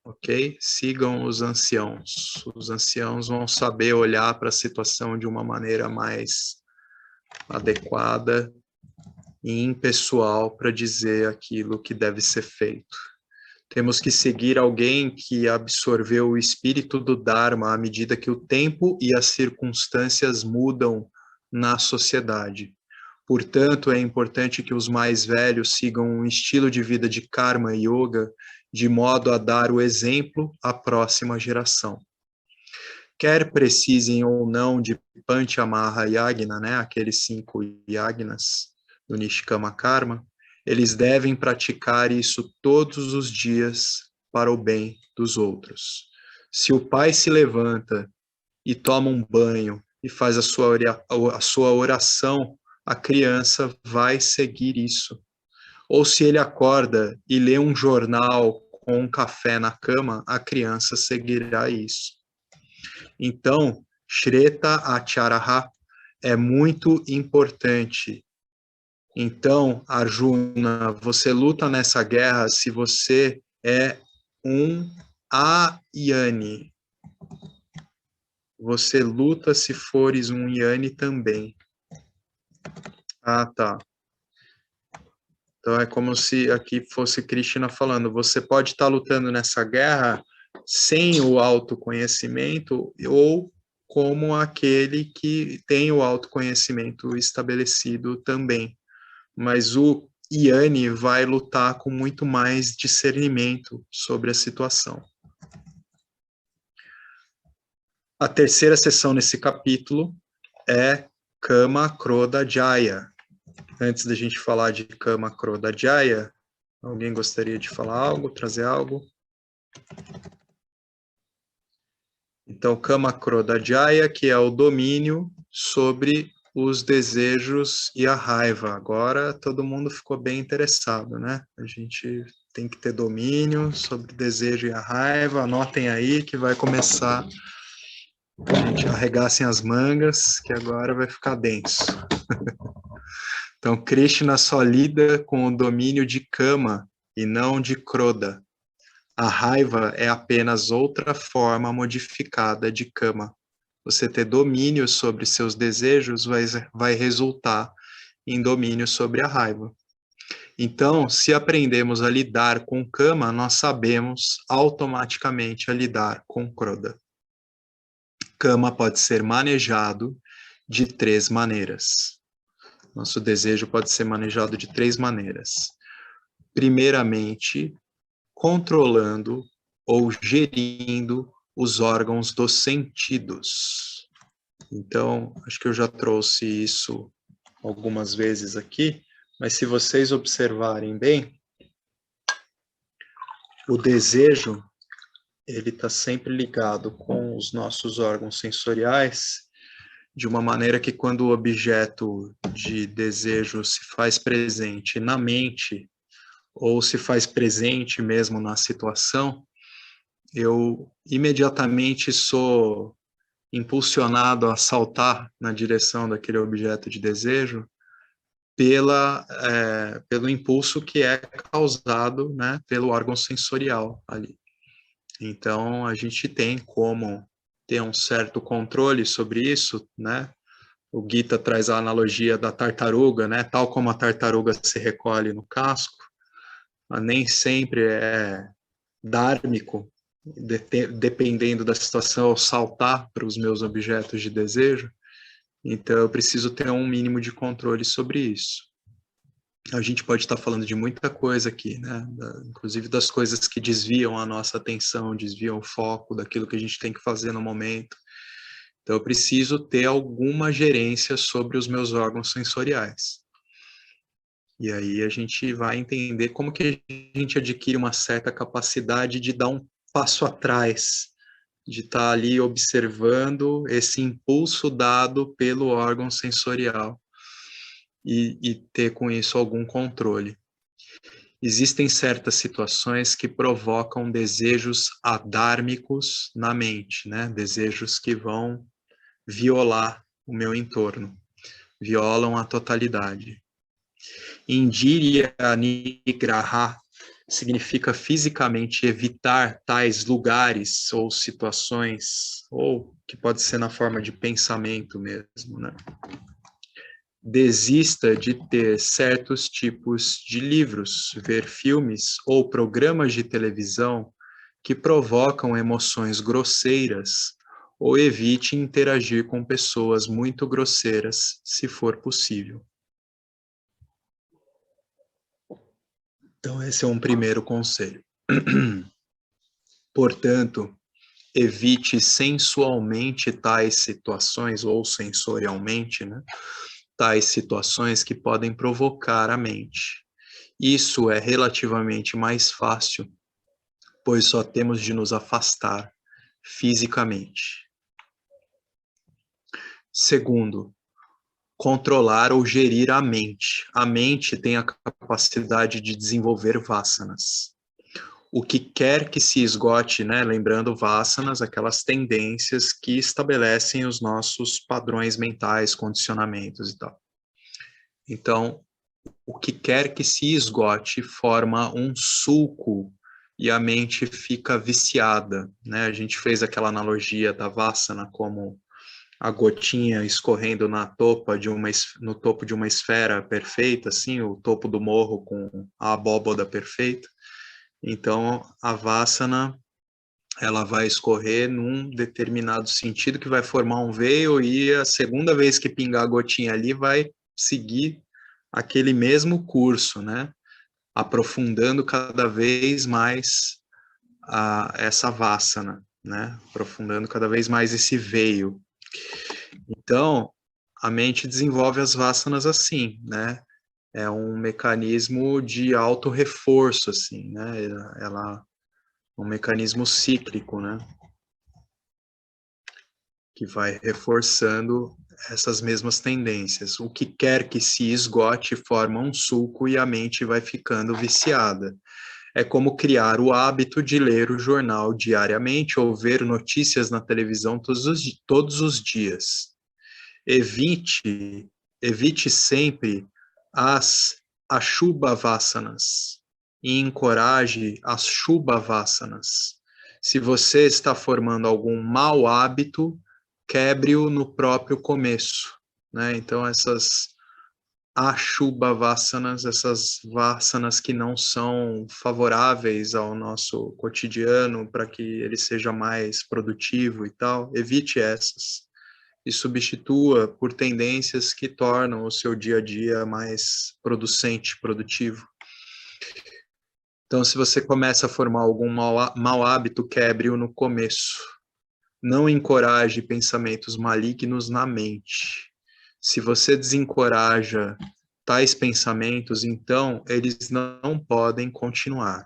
Ok? Sigam os anciãos. Os anciãos vão saber olhar para a situação de uma maneira mais adequada e impessoal para dizer aquilo que deve ser feito. Temos que seguir alguém que absorveu o espírito do Dharma à medida que o tempo e as circunstâncias mudam na sociedade. Portanto, é importante que os mais velhos sigam um estilo de vida de Karma Yoga de modo a dar o exemplo à próxima geração. Quer precisem ou não de Panchamaha Yagna, né, aqueles 5 yagnas do Nishkama Karma, eles devem praticar isso todos os dias para o bem dos outros. Se o pai se levanta e toma um banho e faz a sua oração, a criança vai seguir isso. Ou se ele acorda e lê um jornal com um café na cama, a criança seguirá isso. Então, Shreta Acharaha é muito importante. Então, Arjuna, você luta nessa guerra se você é um Ayani. Você luta se fores um Yani também. Ah, tá. Então é como se aqui fosse Krishna falando, você pode estar lutando nessa guerra sem o autoconhecimento ou como aquele que tem o autoconhecimento estabelecido também. Mas o Yanni vai lutar com muito mais discernimento sobre a situação. A terceira sessão nesse capítulo é Kama Krodha Jaya. Antes da gente falar de Kama Krodha Jaya, alguém gostaria de falar algo, trazer algo? Então, Kama Krodha Jaya, que é o domínio sobre os desejos e a raiva. Agora todo mundo ficou bem interessado, né? A gente tem que ter domínio sobre o desejo e a raiva. Anotem aí que vai começar. A gente arregassem as mangas, que agora vai ficar denso. Então, Krishna só lida com o domínio de Kama e não de Krodha. A raiva é apenas outra forma modificada de Kama. Você ter domínio sobre seus desejos vai resultar em domínio sobre a raiva. Então, se aprendemos a lidar com Kama, nós sabemos automaticamente a lidar com Krodha. Kama pode ser manejado de 3 maneiras. Nosso desejo pode ser manejado de 3 maneiras. Primeiramente, controlando ou gerindo os órgãos dos sentidos. Então, acho que eu já trouxe isso algumas vezes aqui, mas se vocês observarem bem, o desejo, ele está sempre ligado com os nossos órgãos sensoriais, de uma maneira que quando o objeto de desejo se faz presente na mente, ou se faz presente mesmo na situação, eu imediatamente sou impulsionado a saltar na direção daquele objeto de desejo pelo impulso que é causado, né, pelo órgão sensorial ali. Então, a gente tem como ter um certo controle sobre isso, né? O Gita traz a analogia da tartaruga, né? Tal como a tartaruga se recolhe no casco, nem sempre dármico, dependendo da situação, eu saltar para os meus objetos de desejo. Então, eu preciso ter um mínimo de controle sobre isso. A gente pode estar falando de muita coisa aqui, né? Inclusive das coisas que desviam a nossa atenção, desviam o foco daquilo que a gente tem que fazer no momento. Então, eu preciso ter alguma gerência sobre os meus órgãos sensoriais. E aí a gente vai entender como que a gente adquire uma certa capacidade de dar um passo atrás, de estar ali observando esse impulso dado pelo órgão sensorial e ter com isso algum controle. Existem certas situações que provocam desejos adármicos na mente, né? Desejos que vão violar o meu entorno, violam a totalidade. Indiriya nigraha significa fisicamente evitar tais lugares ou situações, ou que pode ser na forma de pensamento mesmo, né? Desista de ter certos tipos de livros, ver filmes ou programas de televisão que provocam emoções grosseiras, ou evite interagir com pessoas muito grosseiras, se for possível. Então, esse é um primeiro conselho. Portanto, evite sensualmente tais situações, ou sensorialmente, né? Tais situações que podem provocar a mente. Isso é relativamente mais fácil, pois só temos de nos afastar fisicamente. Segundo, controlar ou gerir a mente. A mente tem a capacidade de desenvolver vasanas. O que quer que se esgote, né? Lembrando vasanas, aquelas tendências que estabelecem os nossos padrões mentais, condicionamentos e tal. Então, o que quer que se esgote forma um sulco e a mente fica viciada, né? A gente fez aquela analogia da vasana como a gotinha escorrendo no topo de uma esfera perfeita, assim, o topo do morro com a abóboda perfeita. Então, a vasana, ela vai escorrer num determinado sentido que vai formar um veio e a segunda vez que pingar a gotinha ali vai seguir aquele mesmo curso, né? Aprofundando cada vez mais essa vasana, né? Aprofundando cada vez mais esse veio. Então, a mente desenvolve as vasanas assim, né? É um mecanismo de auto-reforço, assim, né? Ela é um mecanismo cíclico, né? Que vai reforçando essas mesmas tendências. O que quer que se esgote forma um sulco e a mente vai ficando viciada. É como criar o hábito de ler o jornal diariamente ou ver notícias na televisão todos os dias. Evite sempre as ashubha-vasanas e encoraje as shubha-vasanas. Se você está formando algum mau hábito, quebre-o no próprio começo, né? Então, essas ashubha-vasanas, essas vasanas que não são favoráveis ao nosso cotidiano, para que ele seja mais produtivo e tal, evite essas. E substitua por tendências que tornam o seu dia a dia mais producente, produtivo. Então, se você começa a formar algum mau hábito, quebre-o no começo. Não encoraje pensamentos malignos na mente. Se você desencoraja tais pensamentos, então eles não podem continuar.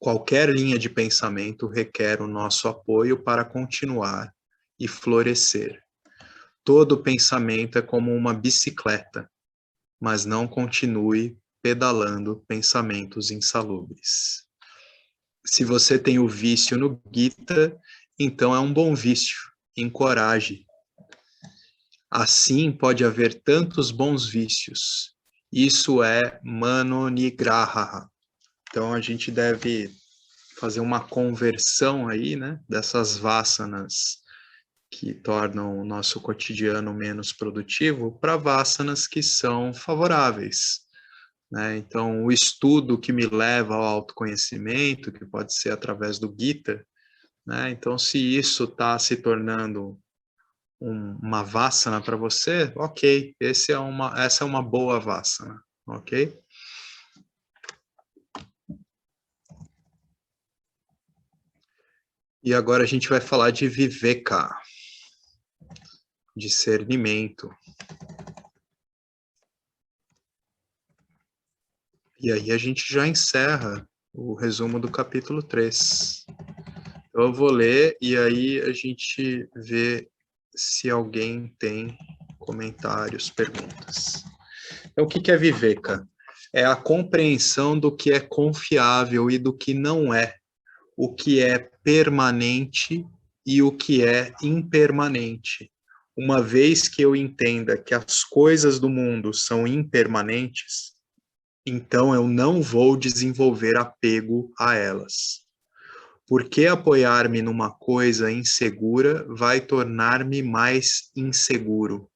Qualquer linha de pensamento requer o nosso apoio para continuar e florescer. Todo pensamento é como uma bicicleta, mas não continue pedalando pensamentos insalubres. Se você tem o vício no Gita, então é um bom vício, encoraje. Assim pode haver tantos bons vícios. Isso é manonigraha. Então a gente deve fazer uma conversão aí, né, dessas vasanas que tornam o nosso cotidiano menos produtivo para vasanas que são favoráveis. né? Então, o estudo que me leva ao autoconhecimento, que pode ser através do Gita, né? Então, se isso está se tornando uma vassana para você, ok, essa é uma boa vassana, ok? E agora a gente vai falar de viveka, discernimento. E aí a gente já encerra o resumo do capítulo 3. Eu vou ler e aí a gente vê se alguém tem comentários, perguntas. Então, o que é viveka? É a compreensão do que é confiável e do que não é, o que é permanente e o que é impermanente. Uma vez que eu entenda que as coisas do mundo são impermanentes, então eu não vou desenvolver apego a elas. Por que apoiar-me numa coisa insegura vai tornar-me mais inseguro?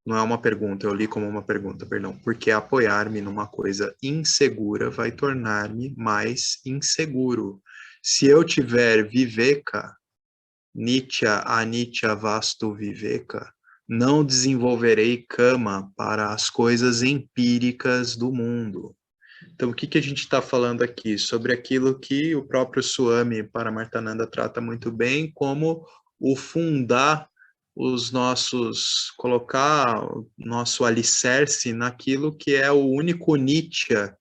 Não é uma pergunta, eu li como uma pergunta, perdão. Por que apoiar-me numa coisa insegura vai tornar-me mais inseguro? Se eu tiver viveka, nitya anitya vastu viveka, não desenvolverei kama para as coisas empíricas do mundo. Então, o que a gente está falando aqui? Sobre aquilo que o próprio Swami Paramarthananda trata muito bem, como o fundar colocar o nosso alicerce naquilo que é o único nitya,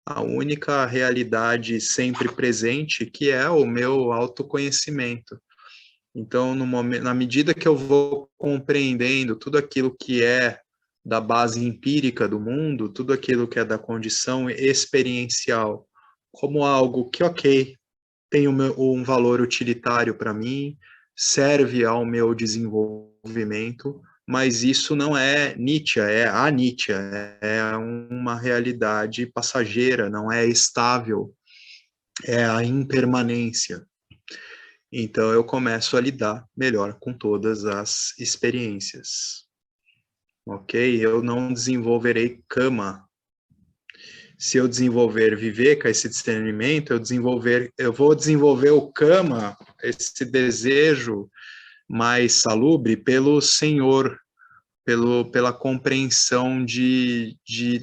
a única realidade sempre presente, que é o meu autoconhecimento. Então, na medida que eu vou compreendendo tudo aquilo que é da base empírica do mundo, tudo aquilo que é da condição experiencial, como algo que, ok, tem um valor utilitário para mim, serve ao meu desenvolvimento, mas isso não é nitya, é anitya, é uma realidade passageira, não é estável, é a impermanência. Então, eu começo a lidar melhor com todas as experiências. Ok? Eu não desenvolverei kama. Se eu desenvolver viveka, esse discernimento, eu vou desenvolver o kama, esse desejo mais salubre, pelo Senhor, pela compreensão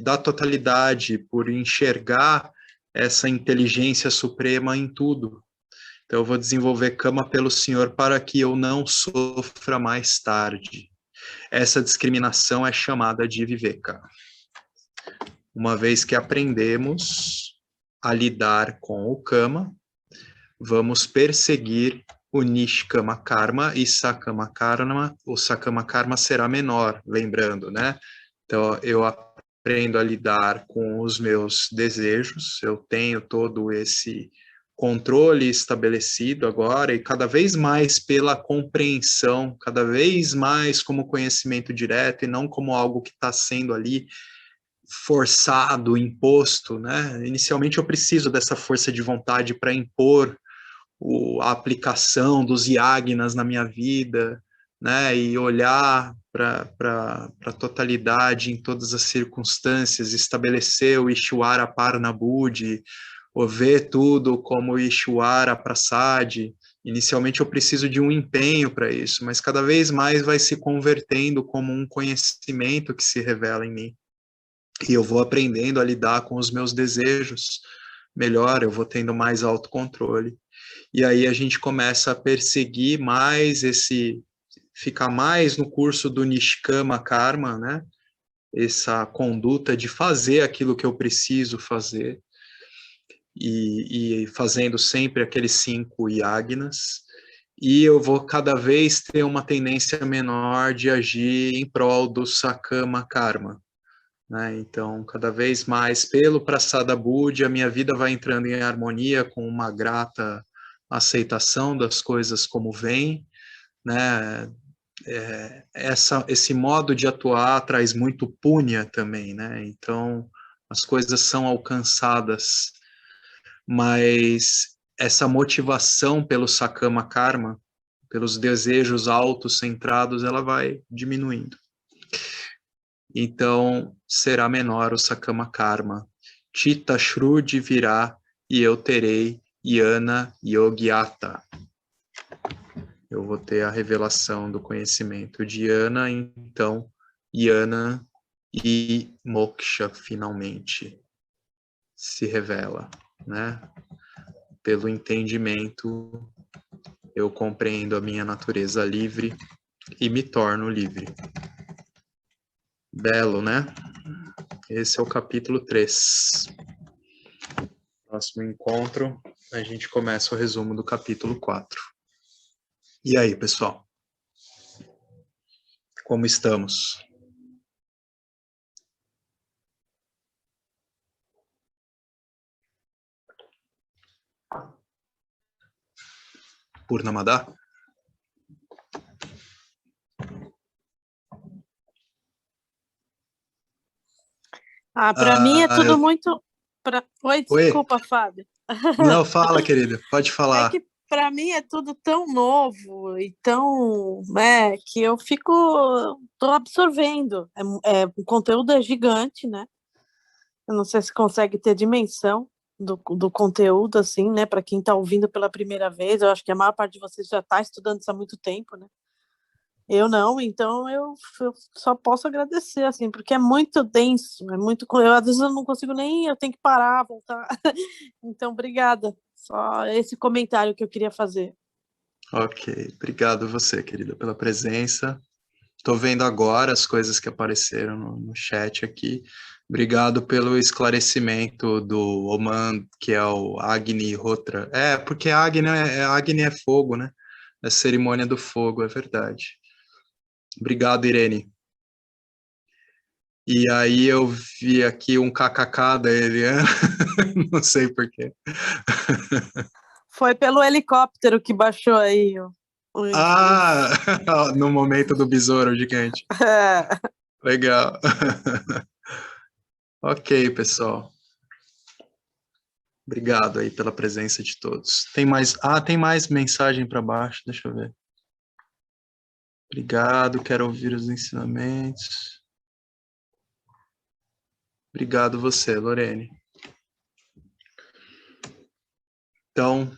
da totalidade, por enxergar essa inteligência suprema em tudo. Então, eu vou desenvolver kama pelo Senhor para que eu não sofra mais tarde. Essa discriminação é chamada de viveka. Uma vez que aprendemos a lidar com o kama, vamos perseguir o nishkama karma e sakama karma. O sakama karma será menor, lembrando, né? Então, eu aprendo a lidar com os meus desejos, eu tenho todo esse controle estabelecido agora, e cada vez mais pela compreensão, cada vez mais como conhecimento direto e não como algo que está sendo ali forçado, imposto, né? Inicialmente eu preciso dessa força de vontade para impor a aplicação dos yagnas na minha vida, né? E olhar para a totalidade em todas as circunstâncias, estabelecer o Ishwara Parnabudhi, ou ver tudo como Ishwara Prasad. Inicialmente eu preciso de um empenho para isso, mas cada vez mais vai se convertendo como um conhecimento que se revela em mim. E eu vou aprendendo a lidar com os meus desejos melhor, eu vou tendo mais autocontrole. E aí a gente começa a perseguir mais ficar mais no curso do Nishkama Karma, né? Essa conduta de fazer aquilo que eu preciso fazer, e fazendo sempre aqueles 5 yagnas, e eu vou cada vez ter uma tendência menor de agir em prol do Sakama Karma. Né? Então, cada vez mais, pelo Prasada Buddhi, a minha vida vai entrando em harmonia com uma grata aceitação das coisas como vem, né? Esse modo de atuar traz muito punya também, né? Então, as coisas são alcançadas, mas essa motivação pelo Sakama Karma, pelos desejos autocentrados, ela vai diminuindo. então será menor o Sakama Karma. Chitta Shrudi virá e eu terei Jnana Yogyata. Eu vou ter a revelação do conhecimento de Jnana, então Jnana e Moksha finalmente se revela, né? Pelo entendimento, eu compreendo a minha natureza livre e me torno livre. Belo, né? Esse é o capítulo 3. Próximo encontro, a gente começa o resumo do capítulo 4. E aí, pessoal? Como estamos? Purnamada? Para mim é tudo muito... Oi, desculpa, Fábio. Não, fala, querida, pode falar. É que para mim é tudo tão novo e tão... que eu tô absorvendo. O conteúdo é gigante, né? Eu não sei se consegue ter dimensão do conteúdo, assim, né? Para quem está ouvindo pela primeira vez, eu acho que a maior parte de vocês já está estudando isso há muito tempo, né? Eu não, então eu só posso agradecer, assim, porque é muito denso, às vezes eu não consigo nem, eu tenho que parar, voltar. Então, obrigada. Só esse comentário que eu queria fazer. Ok, obrigado você, querida, pela presença. Estou vendo agora as coisas que apareceram no chat aqui. Obrigado pelo esclarecimento do Oman, que é o Agni Hotra. Porque Agni é fogo, né? É a cerimônia do fogo, é verdade. Obrigado, Irene. E aí eu vi aqui um kkk da Eliana, não sei porquê. Foi pelo helicóptero que baixou aí. No momento do besouro gigante. Legal. Ok, pessoal. Obrigado aí pela presença de todos. Tem mais mensagem para baixo, deixa eu ver. Obrigado, quero ouvir os ensinamentos. Obrigado você, Lorene. Então,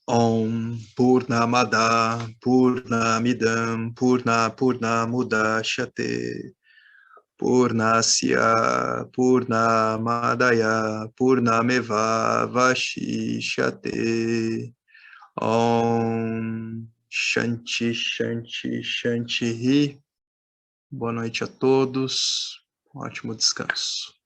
Om Purnamada Purnamidam Purnamudachyate Purnasya Purnamadaya Purnameva Vashishyate. Om Shanti, Shanti, Shanti. Boa noite a todos. Um ótimo descanso.